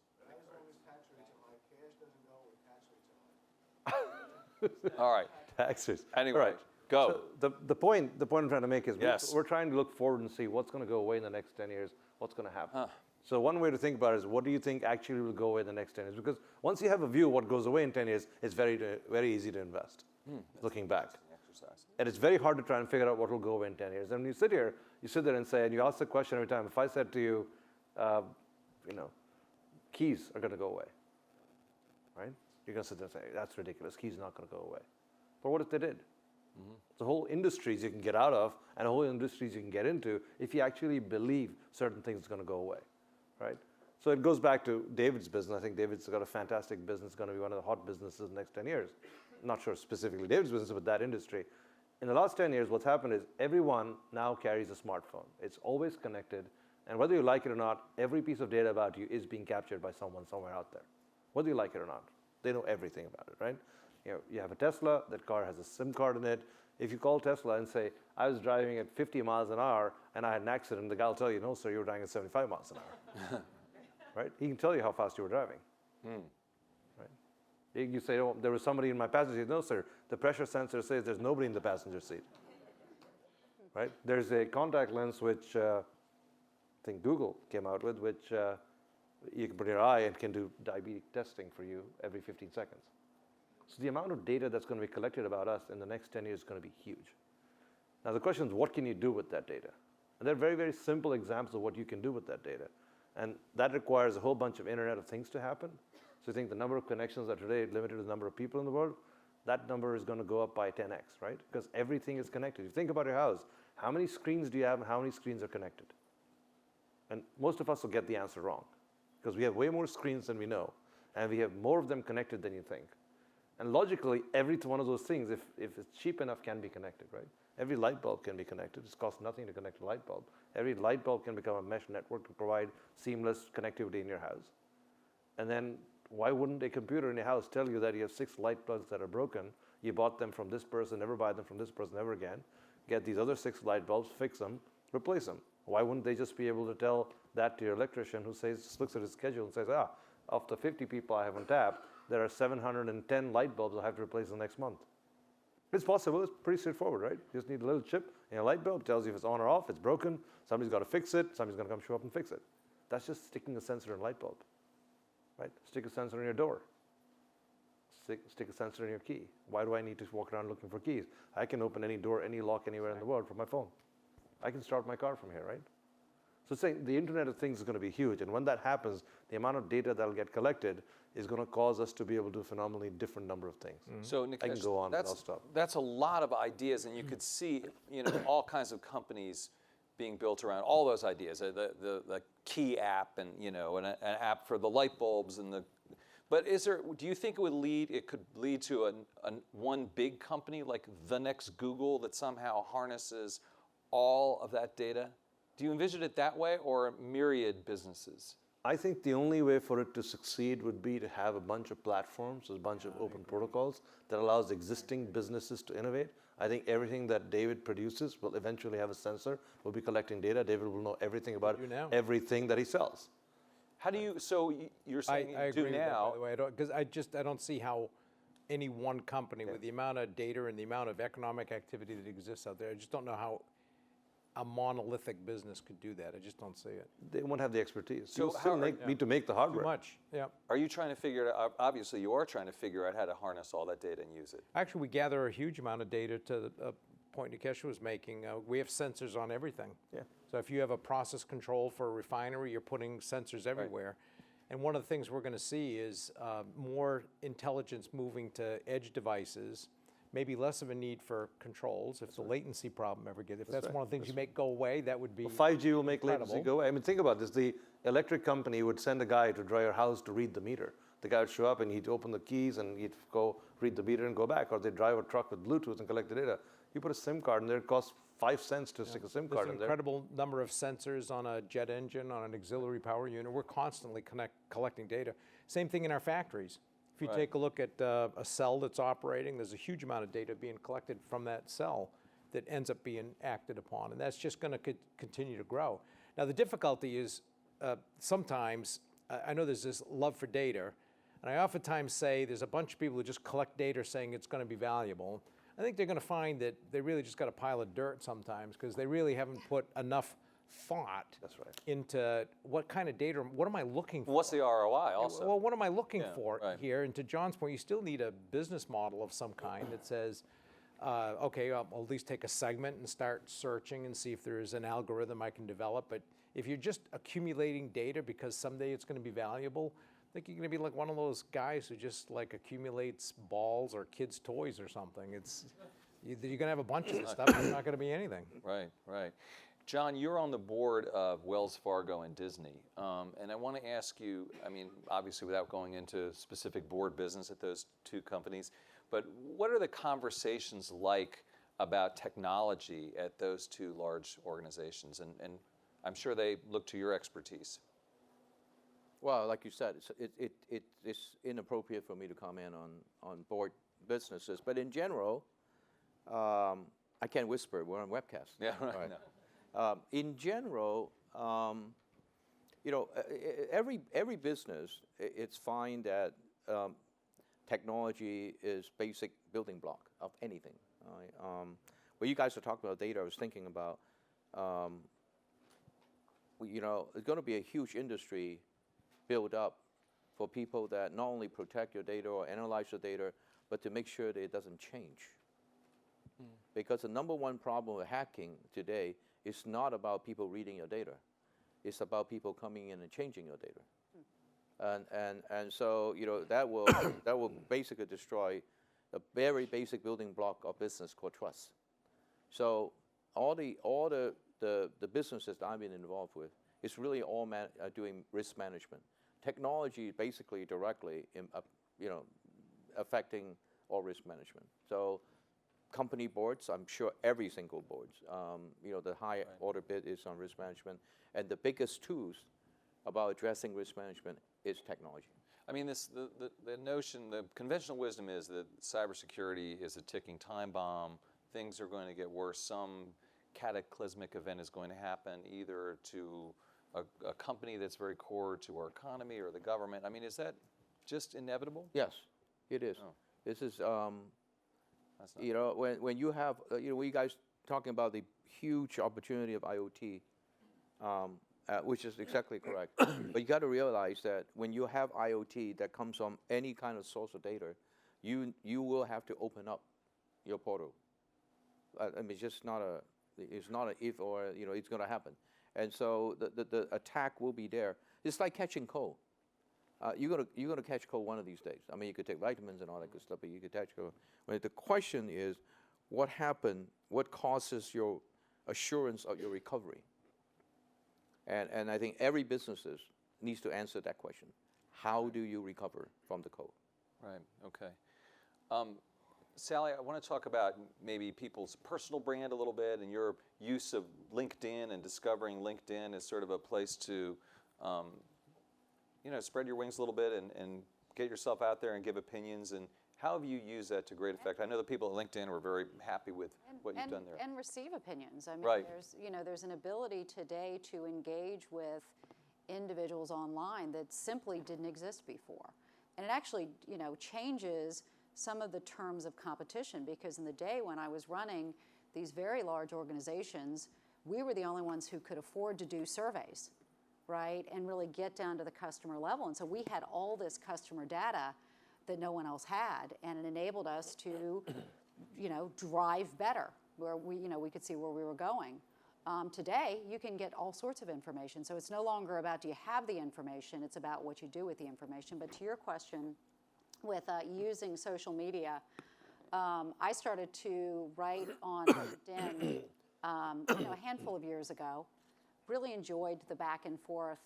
All right. Taxes. Anyway, All right. go. So the point I'm trying to make is Yes. we're trying to look forward and see what's going to go away in the next 10 years, what's going to happen. So one way to think about it is what do you think actually will go away in the next 10 years? Because once you have a view of what goes away in 10 years, it's very easy to invest, looking back. Exercise. And it's very hard to try and figure out what will go away in 10 years. And when you sit here, you sit there and say, and you ask the question every time, if I said to you, keys are going to go away, right? You're going to sit there and say, that's ridiculous, keys are not going to go away. But what if they did? The whole industries you can get out of and whole industries you can get into if you actually believe certain things are going to go away, right? So it goes back to David's business. I think David's got a fantastic business, going to be one of the hot businesses in the next 10 years. Not sure specifically David's business, but that industry. In the last 10 years, what's happened is everyone now carries a smartphone. It's always connected, and whether you like it or not, every piece of data about you is being captured by someone somewhere out there. Whether you like it or not, they know everything about it, right? You have a Tesla, that car has a SIM card in it. If you call Tesla and say, I was driving at 50 miles an hour and I had an accident, the guy will tell you, no, sir, you were driving at 75 miles an hour. Right? He can tell you how fast you were driving. Right? You say, oh, there was somebody in my passenger seat. No, sir, the pressure sensor says there's nobody in the passenger seat. Right? There's a contact lens which I think Google came out with, which you can put in your eye and can do diabetic testing for you every 15 seconds. So the amount of data that's going to be collected about us in the next 10 years is going to be huge. Now the question is, what can you do with that data? And there are very, very simple examples of what you can do with that data. And that requires a whole bunch of Internet of Things to happen. So you think the number of connections that today is limited to the number of people in the world, that number is going to go up by 10x, right? Because everything is connected. If you think about your house, how many screens do you have and how many screens are connected? And most of us will get the answer wrong because we have way more screens than we know, and we have more of them connected than you think. And logically, every one of those things, if it's cheap enough, can be connected, right? Every light bulb can be connected. It costs nothing to connect a light bulb. Every light bulb can become a mesh network to provide seamless connectivity in your house. And then why wouldn't a computer in your house tell you that you have 6 light bulbs that are broken, you bought them from this person, never buy them from this person ever again, get these other 6 light bulbs, fix them, replace them? Why wouldn't they just be able to tell that to your electrician who says, looks at his schedule and says, of the 50 people I have on tap, there are 710 light bulbs I have to replace the next month. It's possible. It's pretty straightforward, right? You just need a little chip in a light bulb, tells you if it's on or off, it's broken, somebody's got to fix it, somebody's going to come show up and fix it. That's just sticking a sensor in a light bulb, right? Stick a sensor in your door. Stick a sensor in your key. Why do I need to walk around looking for keys? I can open any door, any lock anywhere in the world from my phone. I can start my car from here, right? So saying the Internet of Things is going to be huge, and when that happens, the amount of data that will get collected is going to cause us to be able to do a phenomenally different number of things. So I can go on, but I'll stop. That's a lot of ideas, and you could see, all kinds of companies being built around all those ideas. The key app, and an app for the light bulbs, and the. But do you think it could lead to one big company like the next Google that somehow harnesses all of that data? Do you envision it that way, or myriad businesses? I think the only way for it to succeed would be to have a bunch of platforms, a bunch of open protocols that allows existing businesses to innovate. I think everything that David produces will eventually have a sensor. We'll be collecting data. David will know everything about everything that he sells. How do you? So you're saying I you do agree with that, now? by the way, because I don't see how any one company with the amount of data and the amount of economic activity that exists out there, I just don't know how a monolithic business could do that. I just don't see it. They won't have the expertise. So You still need to make the hardware. Too much, yeah. Are you trying to figure it out? Obviously, you are trying to figure out how to harness all that data and use it. Actually, we gather a huge amount of data to the point Nikesh was making. We have sensors on everything. Yeah. So if you have a process control for a refinery, you're putting sensors everywhere. And one of the things we're going to see is more intelligence moving to edge devices, maybe less of a need for controls if the latency problem ever gets. If that's one of the things you make go away, that would be 5G will make incredible. latency go away. I mean, think about this. The electric company would send a guy to draw your house to read the meter. The guy would show up and he'd open the keys and he'd go read the meter and go back. Or they'd drive a truck with Bluetooth and collect the data. You put a SIM card in there, it costs 5 cents to stick a SIM card There's in an there. incredible number of sensors on a jet engine, on an auxiliary power unit. We're constantly collecting data. Same thing in our factories. If you take a look at a cell that's operating, there's a huge amount of data being collected from that cell that ends up being acted upon, and that's just going to continue to grow. Now, the difficulty is sometimes, I know there's this love for data, and I oftentimes say there's a bunch of people who just collect data saying it's going to be valuable. I think they're going to find that they really just got a pile of dirt sometimes because they really haven't put enough thought into what kind of data, what am I looking for? What's the ROI also? Well, what am I looking for right. here? And to John's point, you still need a business model of some kind that says, okay, I'll at least take a segment and start searching and see if there's an algorithm I can develop. But if you're just accumulating data because someday it's going to be valuable, I think you're going to be like one of those guys who just like accumulates balls or kids' toys or something. You're going to have a bunch of this stuff, and it's not going to be anything. Right, right. John, you're on the board of Wells Fargo and Disney, and I want to ask you, I mean, obviously without going into specific board business at those two companies, but what are the conversations like about technology at those two large organizations? And I'm sure they look to your expertise. Well, like you said, it's inappropriate for me to comment on board businesses, but in general, I can't whisper. We're on webcast. Yeah, right. No. In general, you know, every business, it's fine that technology is basic building block of anything. When you guys are talking about data, I was thinking about, you know, it's going to be a huge industry build up for people that not only protect your data or analyze your data, but to make sure that it doesn't change. Because the number one problem with hacking today is not about people reading your data. It's about people coming in and changing your data. And so, you know, that will basically destroy a very basic building block of business called trust. So all the businesses that I've been involved with, it's really all doing risk management. Technology basically directly, you know, affecting all risk management. So company boards, I'm sure every single board, you know, the high order bid is on risk management. And the biggest tools about addressing risk management is technology. I mean, the notion, the conventional wisdom is that cybersecurity is a ticking time bomb. Things are going to get worse. Some cataclysmic event is going to happen either to a company that's very core to our economy or the government. I mean, is that just inevitable? Yes, it is. Oh. This is, you know, when you have, you know, when you guys talking about the huge opportunity of IoT, which is exactly correct. But you got to realize that when you have IoT that comes from any kind of source of data, you will have to open up your portal. I mean, it's just not an if or, you know, it's going to happen. And so the attack will be there. It's like catching cold. You're gonna catch cold one of these days. I mean, you could take vitamins and all that good stuff, but you could catch cold. But the question is, what happened? What causes your assurance of your recovery? And I think every business needs to answer that question. How do you recover from the cold? Right, okay. Sallie, I want to talk about maybe people's personal brand a little bit and your use of LinkedIn and discovering LinkedIn as sort of a place to spread your wings a little bit and get yourself out there and give opinions. And how have you used that to great effect? I know the people at LinkedIn were very happy with what you've done there. And receive opinions. I mean, Right. there's an ability today to engage with individuals online that simply didn't exist before. And it actually, changes some of the terms of competition, because in the day when I was running these very large organizations, we were the only ones who could afford to do surveys, right? And really get down to the customer level. And so we had all this customer data that no one else had, and it enabled us to, drive better, where we could see where we were going. Today, you can get all sorts of information. So it's no longer about do you have the information, it's about what you do with the information. But to your question, with using social media, I started to write on LinkedIn a handful of years ago. Really enjoyed the back and forth.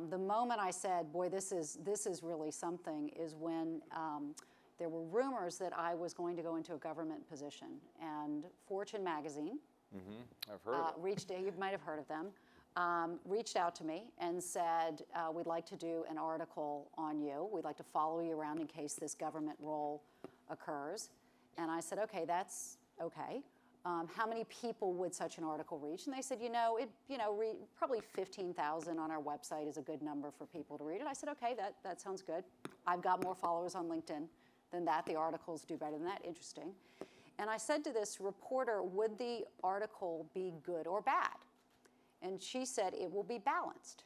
The moment I said, boy, this is really something, is when there were rumors that I was going to go into a government position. And Fortune magazine, I've heard of it. you might have heard of them, reached out to me and said, we'd like to do an article on you. We'd like to follow you around in case this government role occurs. And I said, okay, that's okay. How many people would such an article reach? And they said, probably 15,000 on our website is a good number for people to read it. I said, okay, that sounds good. I've got more followers on LinkedIn than that. The articles do better than that. Interesting. And I said to this reporter, would the article be good or bad? And she said, it will be balanced.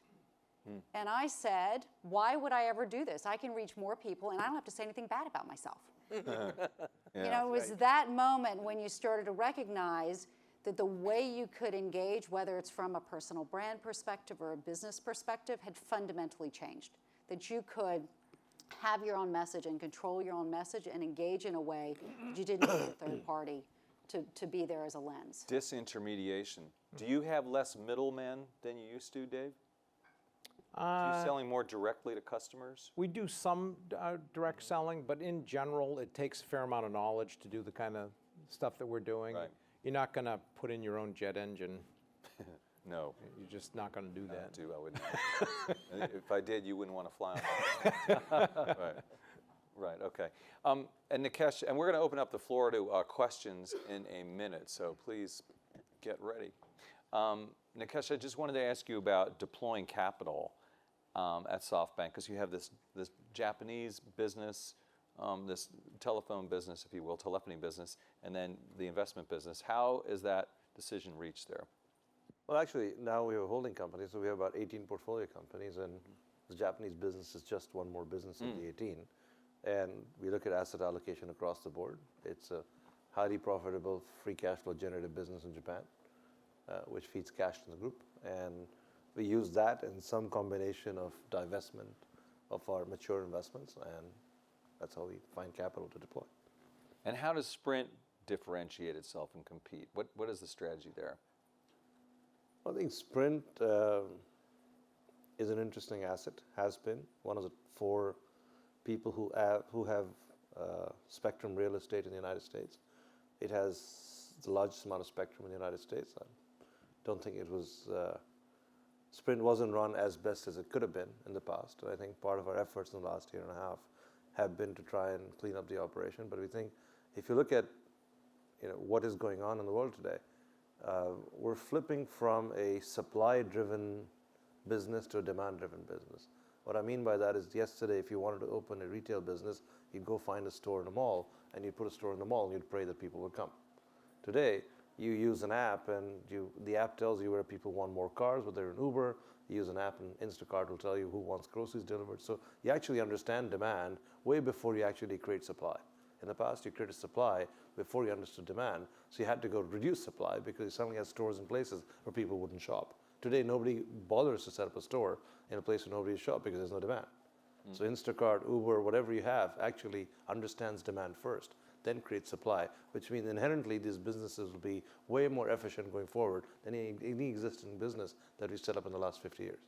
And I said, why would I ever do this? I can reach more people, and I don't have to say anything bad about myself. It was that moment when you started to recognize that the way you could engage, whether it's from a personal brand perspective or a business perspective, had fundamentally changed. That you could have your own message and control your own message and engage in a way that you didn't need a third party to be there as a lens. Disintermediation. Do you have less middlemen than you used to, Dave? Are you selling more directly to customers? We do some direct selling, but in general, it takes a fair amount of knowledge to do the kind of stuff that we're doing. Right. You're not going to put in your own jet engine. No. You're just not going to do that. I wouldn't. If I did, you wouldn't want to fly on it. Right, okay. And Nikesh, and we're going to open up the floor to questions in a minute, so please get ready. Nikesh, I just wanted to ask you about deploying capital at SoftBank, because you have this Japanese business, this telephone business, if you will, telephony business, and then the investment business. How is that decision reached there? Well, actually, now we have a holding company, so we have about 18 portfolio companies, and the Japanese business is just one more business of the 18. And we look at asset allocation across the board. It's a highly profitable, free cash flow generative business in Japan, which feeds cash to the group. And we use that in some combination of divestment of our mature investments, and that's how we find capital to deploy. And how does Sprint differentiate itself and compete? What is the strategy there? I think Sprint is an interesting asset, has been one of the 4 people who have spectrum real estate in the United States. It has the largest amount of spectrum in the United States. I don't think it was, Sprint wasn't run as best as it could have been in the past. And I think part of our efforts in the last year and a half have been to try and clean up the operation. But we think if you look at what is going on in the world today, we're flipping from a supply-driven business to a demand-driven business. What I mean by that is yesterday, if you wanted to open a retail business, you'd go find a store in a mall, and you'd put a store in the mall, and you'd pray that people would come. Today, you use an app, and the app tells you where people want more cars, whether they're in Uber. You use an app, and Instacart will tell you who wants groceries delivered. So you actually understand demand way before you actually create supply. In the past, you created supply before you understood demand, so you had to go reduce supply because you suddenly had stores in places where people wouldn't shop. Today, nobody bothers to set up a store in a place where nobody shops because there's no demand. So Instacart, Uber, whatever you have, actually understands demand first, then creates supply, which means inherently these businesses will be way more efficient going forward than any existing business that we set up in the last 50 years.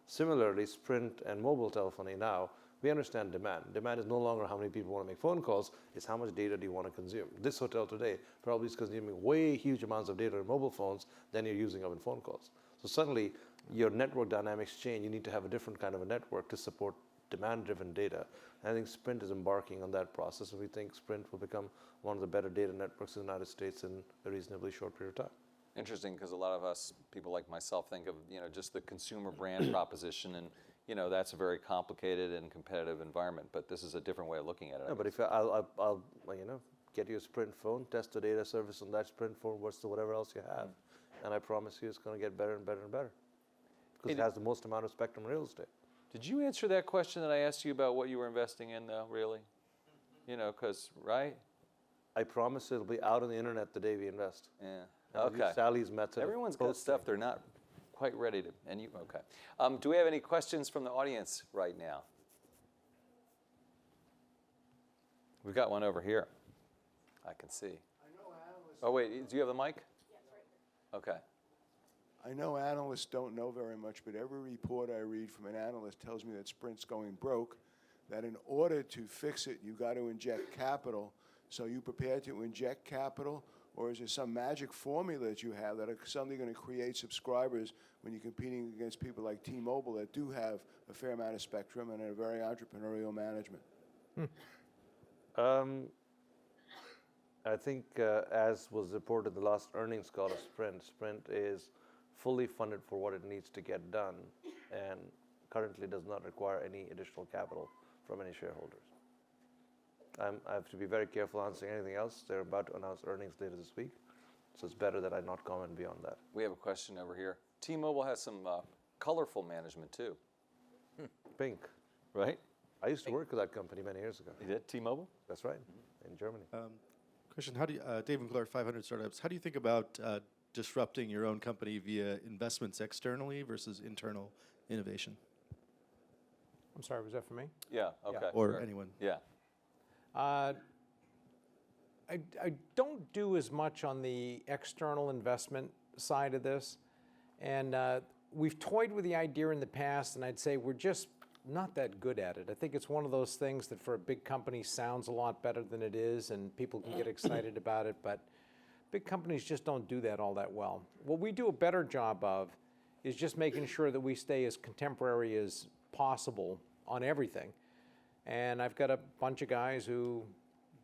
Similarly, Sprint and mobile telephony now, we understand demand. Demand is no longer how many people want to make phone calls, it's how much data do you want to consume. This hotel today probably is consuming way huge amounts of data in mobile phones than you're using up in phone calls. So suddenly, your network dynamics change. You need to have a different kind of a network to support demand-driven data. And I think Sprint is embarking on that process, and we think Sprint will become one of the better data networks in the United States in a reasonably short period of time. Interesting, because a lot of us, people like myself, think of just the consumer brand proposition, and that's a very complicated and competitive environment. But this is a different way of looking at it. No, but if I'll get you a Sprint phone, test the data service on that Sprint phone versus whatever else you have, and I promise you, it's going to get better and better and better because it has the most amount of spectrum real estate. Did you answer that question that I asked you about what you were investing in, though? Really? Because right? I promise it'll be out on the internet the day we invest. Yeah. And we'll use Sallie's method. Everyone's got stuff they're not quite ready to. And you, okay. Do we have any questions from the audience right now? We've got one over here. I can see. Oh wait, do you have the mic? Yes, right here. Okay. I know analysts don't know very much, but every report I read from an analyst tells me that Sprint's going broke, that in order to fix it, you got to inject capital. So are you prepared to inject capital, or is there some magic formula that you have that are suddenly going to create subscribers when you're competing against people like T-Mobile that do have a fair amount of spectrum and a very entrepreneurial management? I think, as was reported the last earnings call of Sprint is fully funded for what it needs to get done and currently does not require any additional capital from any shareholders. I have to be very careful answering anything else. They're about to announce earnings later this week, so it's better that I not comment beyond that. We have a question over here. T-Mobile has some colorful management too. Pink. Right? I used to work with that company many years ago. You did? T-Mobile? That's right, in Germany. Question, how do you, Dave and Claire, 500 Startups, how do you think about disrupting your own company via investments externally versus internal innovation? I'm sorry, was that for me? Yeah, okay. Or anyone? Yeah. I don't do as much on the external investment side of this. And we've toyed with the idea in the past, and I'd say we're just not that good at it. I think it's one of those things that for a big company sounds a lot better than it is, and people can get excited about it, but big companies just don't do that all that well. What we do a better job of is just making sure that we stay as contemporary as possible on everything. And I've got a bunch of guys who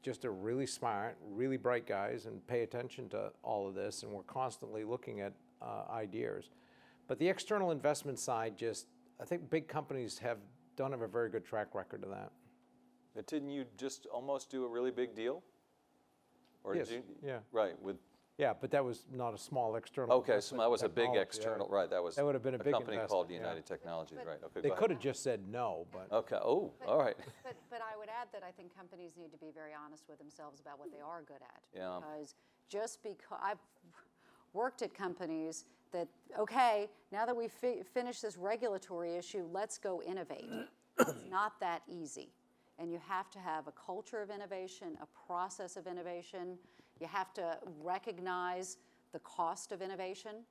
just are really smart, really bright guys, and pay attention to all of this, and we're constantly looking at ideas. But the external investment side I think big companies don't have a very good track record of that. But didn't you just almost do a really big deal? Or Yes, did you? yeah. Right, Yeah, but that was not a small external. okay, so that was a big technology, external, yeah. right, that was That would have been a big company investment, called yeah. United Technologies, right, okay, They go could ahead. have just said no, but Okay, all right. But I would add that I think companies need to be very honest with themselves about what they are good at. Yeah. Because just because I've worked at companies that, okay, now that we've finished this regulatory issue, let's go innovate. It's not that easy. And you have to have a culture of innovation, a process of innovation. You have to recognize the cost of innovation.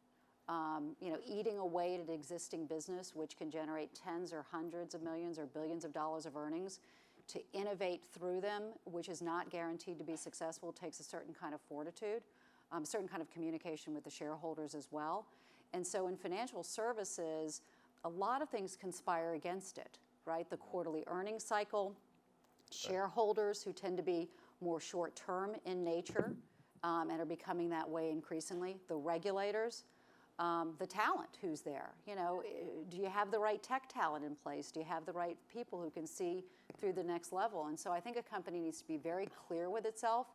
Eating away at an existing business, which can generate tens or hundreds of millions or billions of dollars of earnings, to innovate through them, which is not guaranteed to be successful, takes a certain kind of fortitude, a certain kind of communication with the shareholders as well. And so in financial services, a lot of things conspire against it, right? The quarterly earnings cycle, shareholders who tend to be more short-term in nature and are becoming that way increasingly, the regulators, the talent who's there. Do you have the right tech talent in place? Do you have the right people who can see through the next level? And so I think a company needs to be very clear with itself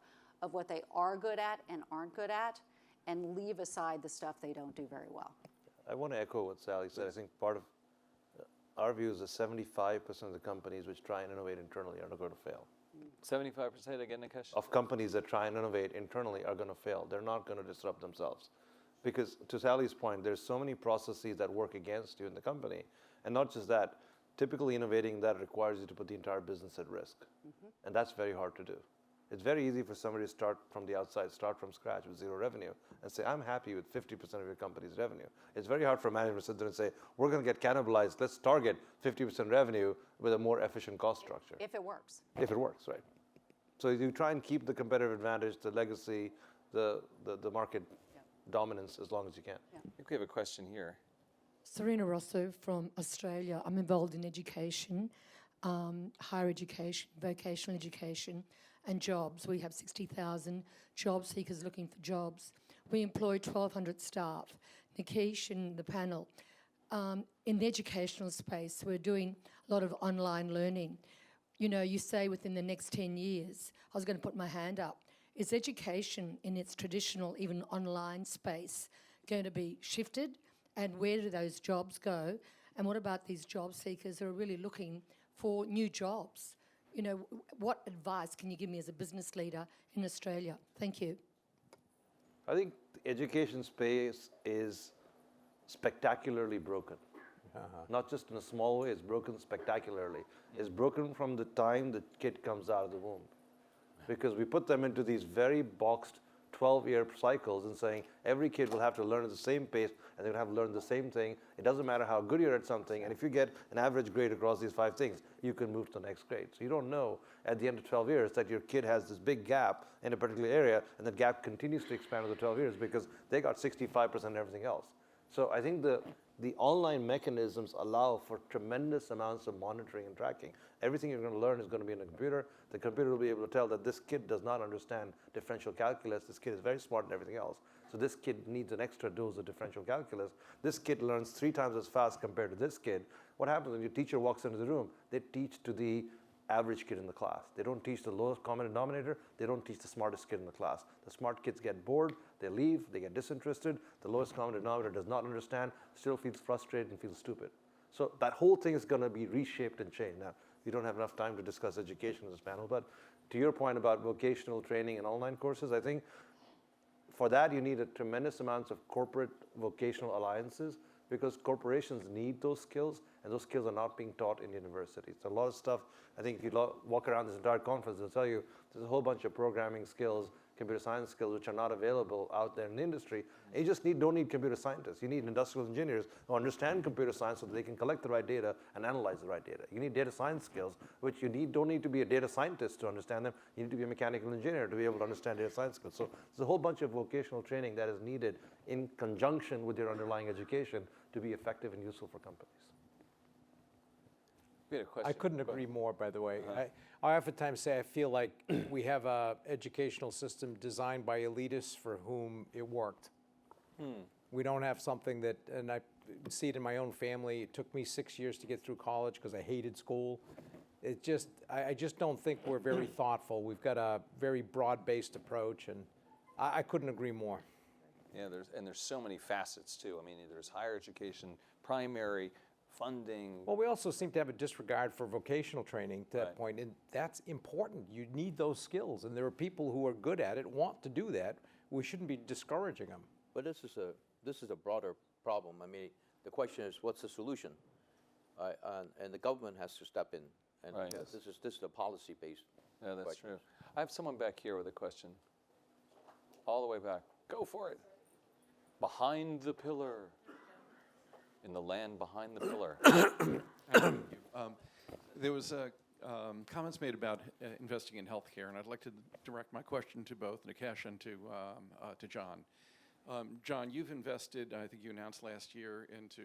of what they are good at and aren't good at, and leave aside the stuff they don't do very well. I want to echo what Sallie said. I think part of our view is that 75% of the companies which try and innovate internally are going to fail. 75% again, Nikesh? Of companies that try and innovate internally are going to fail. They're not going to disrupt themselves. Because to Sallie's point, there's so many processes that work against you in the company. And not just that, typically innovating that requires you to put the entire business at risk. And that's very hard to do. It's very easy for somebody to start from the outside, start from scratch with zero revenue, and say, I'm happy with 50% of your company's revenue. It's very hard for management to sit there and say, we're going to get cannibalized. Let's target 50% revenue with a more efficient cost structure. If it works. If it works, right. So you try and keep the competitive advantage, the legacy, the market dominance as long as you can. I think we have a question here. Serena Rosso from Australia. I'm involved in education, higher education, vocational education, and jobs. We have 60,000 job seekers looking for jobs. We employ 1,200 staff. Nikesh and the panel. In the educational space, we're doing a lot of online learning. You know, you say within the next 10 years, I was going to put my hand up, is education in its traditional, even online space going to be shifted? And where do those jobs go? And what about these job seekers who are really looking for new jobs? You know, what advice can you give me as a business leader in Australia? Thank you. I think the education space is spectacularly broken. Not just in a small way, it's broken spectacularly. It's broken from the time the kid comes out of the womb. Because we put them into these very boxed 12-year cycles and saying every kid will have to learn at the same pace and they'll have to learn the same thing. It doesn't matter how good you're at something, and if you get an average grade across these 5 things, you can move to the next grade. So you don't know at the end of 12 years that your kid has this big gap in a particular area, and that gap continues to expand over the 12 years because they got 65% of everything else. So I think the online mechanisms allow for tremendous amounts of monitoring and tracking. Everything you're going to learn is going to be in a computer. The computer will be able to tell that this kid does not understand differential calculus. This kid is very smart in everything else. So this kid needs an extra dose of differential calculus. This kid learns 3 times as fast compared to this kid. What happens when your teacher walks into the room? They teach to the average kid in the class. They don't teach the lowest common denominator. They don't teach the smartest kid in the class. The smart kids get bored, they leave, they get disinterested. The lowest common denominator does not understand, still feels frustrated and feels stupid. So that whole thing is going to be reshaped and changed. Now, we don't have enough time to discuss education in this panel, but to your point about vocational training and online courses, I think for that you need a tremendous amounts of corporate vocational alliances, because corporations need those skills, and those skills are not being taught in universities. So a lot of stuff, I think if you walk around this entire conference, they'll tell you there's a whole bunch of programming skills, computer science skills, which are not available out there in the industry. And you just don't need computer scientists. You need industrial engineers who understand computer science so that they can collect the right data and analyze the right data. You need data science skills, which don't need to be a data scientist to understand them. You need to be a mechanical engineer to be able to understand data science skills. So there's a whole bunch of vocational training that is needed in conjunction with your underlying education to be effective and useful for companies. We had a question. I couldn't agree more, by the way. I oftentimes say I feel like we have an educational system designed by elitists for whom it worked. We don't have something that, and I see it in my own family, it took me 6 years to get through college because I hated school. I just don't think we're very thoughtful. We've got a very broad-based approach, and I couldn't agree more. Yeah, there's so many facets too. I mean, there's higher education, primary, funding. Well, we also seem to have a disregard for vocational training to that point, and that's important. You need those skills, and there are people who are good at it, want to do that. We shouldn't be discouraging them. But this is a broader problem. I mean, the question is, what's the solution? And the government has to step in. And this is a policy-based Yeah, that's question. true. I have someone back here with a question. All the way back. Go for it. Behind the pillar. In the land behind the pillar. There was comments made about investing in healthcare, and I'd like to direct my question to both Nikesh and to John. John, you've invested, I think you announced last year, into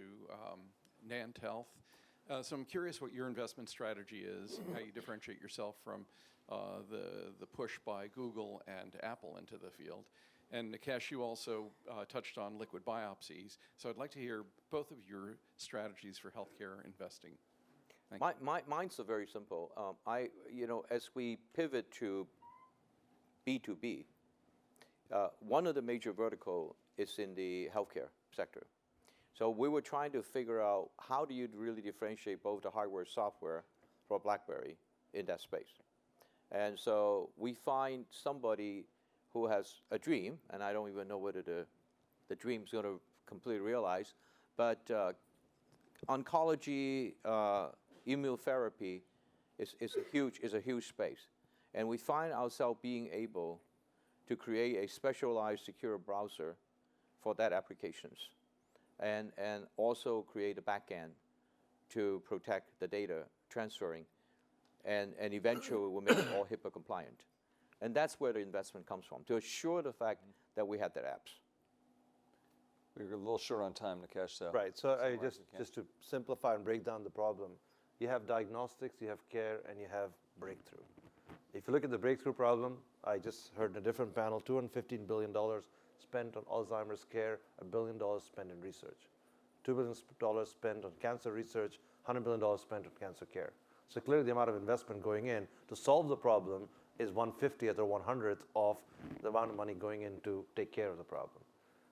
Nant Health. So I'm curious what your investment strategy is, how you differentiate yourself from the push by Google and Apple into the field. And Nikesh, you also touched on liquid biopsies. So I'd like to hear both of your strategies for healthcare investing. Mine's very simple. As we pivot to B2B, one of the major vertical is in the healthcare sector. So we were trying to figure out how do you really differentiate both the hardware and software for BlackBerry in that space. And so we find somebody who has a dream, and I don't even know whether the dream's going to completely realize, but oncology, immunotherapy is a huge space. And we find ourselves being able to create a specialized secure browser for that applications, and also create a backend to protect the data transferring, and eventually we'll make it all HIPAA compliant. And that's where the investment comes from, to assure the fact that we have the apps. We're a little short on time, Nikesh, so. Right. So I summarize if you can. just to simplify and break down the problem, you have diagnostics, you have care, and you have breakthrough. If you look at the breakthrough problem, I just heard in a different panel, $215 billion spent on Alzheimer's care, $1 billion spent in research. $2 billion spent on cancer research, $100 billion spent on cancer care. So clearly the amount of investment going in to solve the problem is 1/50th or 100th of the amount of money going in to take care of the problem.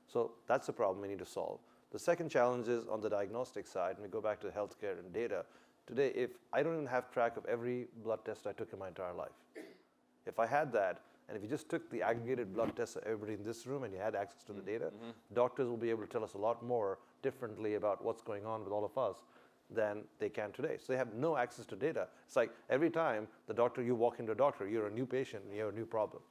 So that's the problem we need to solve. The second challenge is on the diagnostic side, and we go back to healthcare and data. Today, if I don't even have track of every blood test I took in my entire life, if I had that, and if you just took the aggregated blood tests of everybody in this room and you had access to the data, doctors will be able to tell us a lot more differently about what's going on with all of us than they can today. So they have no access to data. It's like every time you walk into a doctor, you're a new patient and you have a new problem.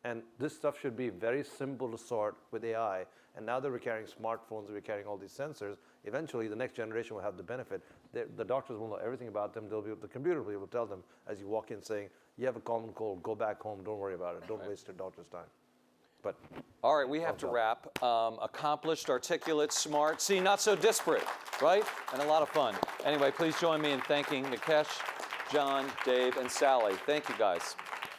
And this stuff should be very simple to sort with AI. And now that we're carrying smartphones, we're carrying all these sensors, eventually the next generation will have the benefit. The doctors will know everything about them. The computer will be able to tell them as you walk in saying, you have a common cold, go back home, don't worry about it. Don't waste your doctor's time. But All right, we have to wrap. Accomplished, articulate, smart, see, not so disparate, right? And a lot of fun. Anyway, please join me in thanking Nikesh, John, Dave, and Sallie. Thank you, guys.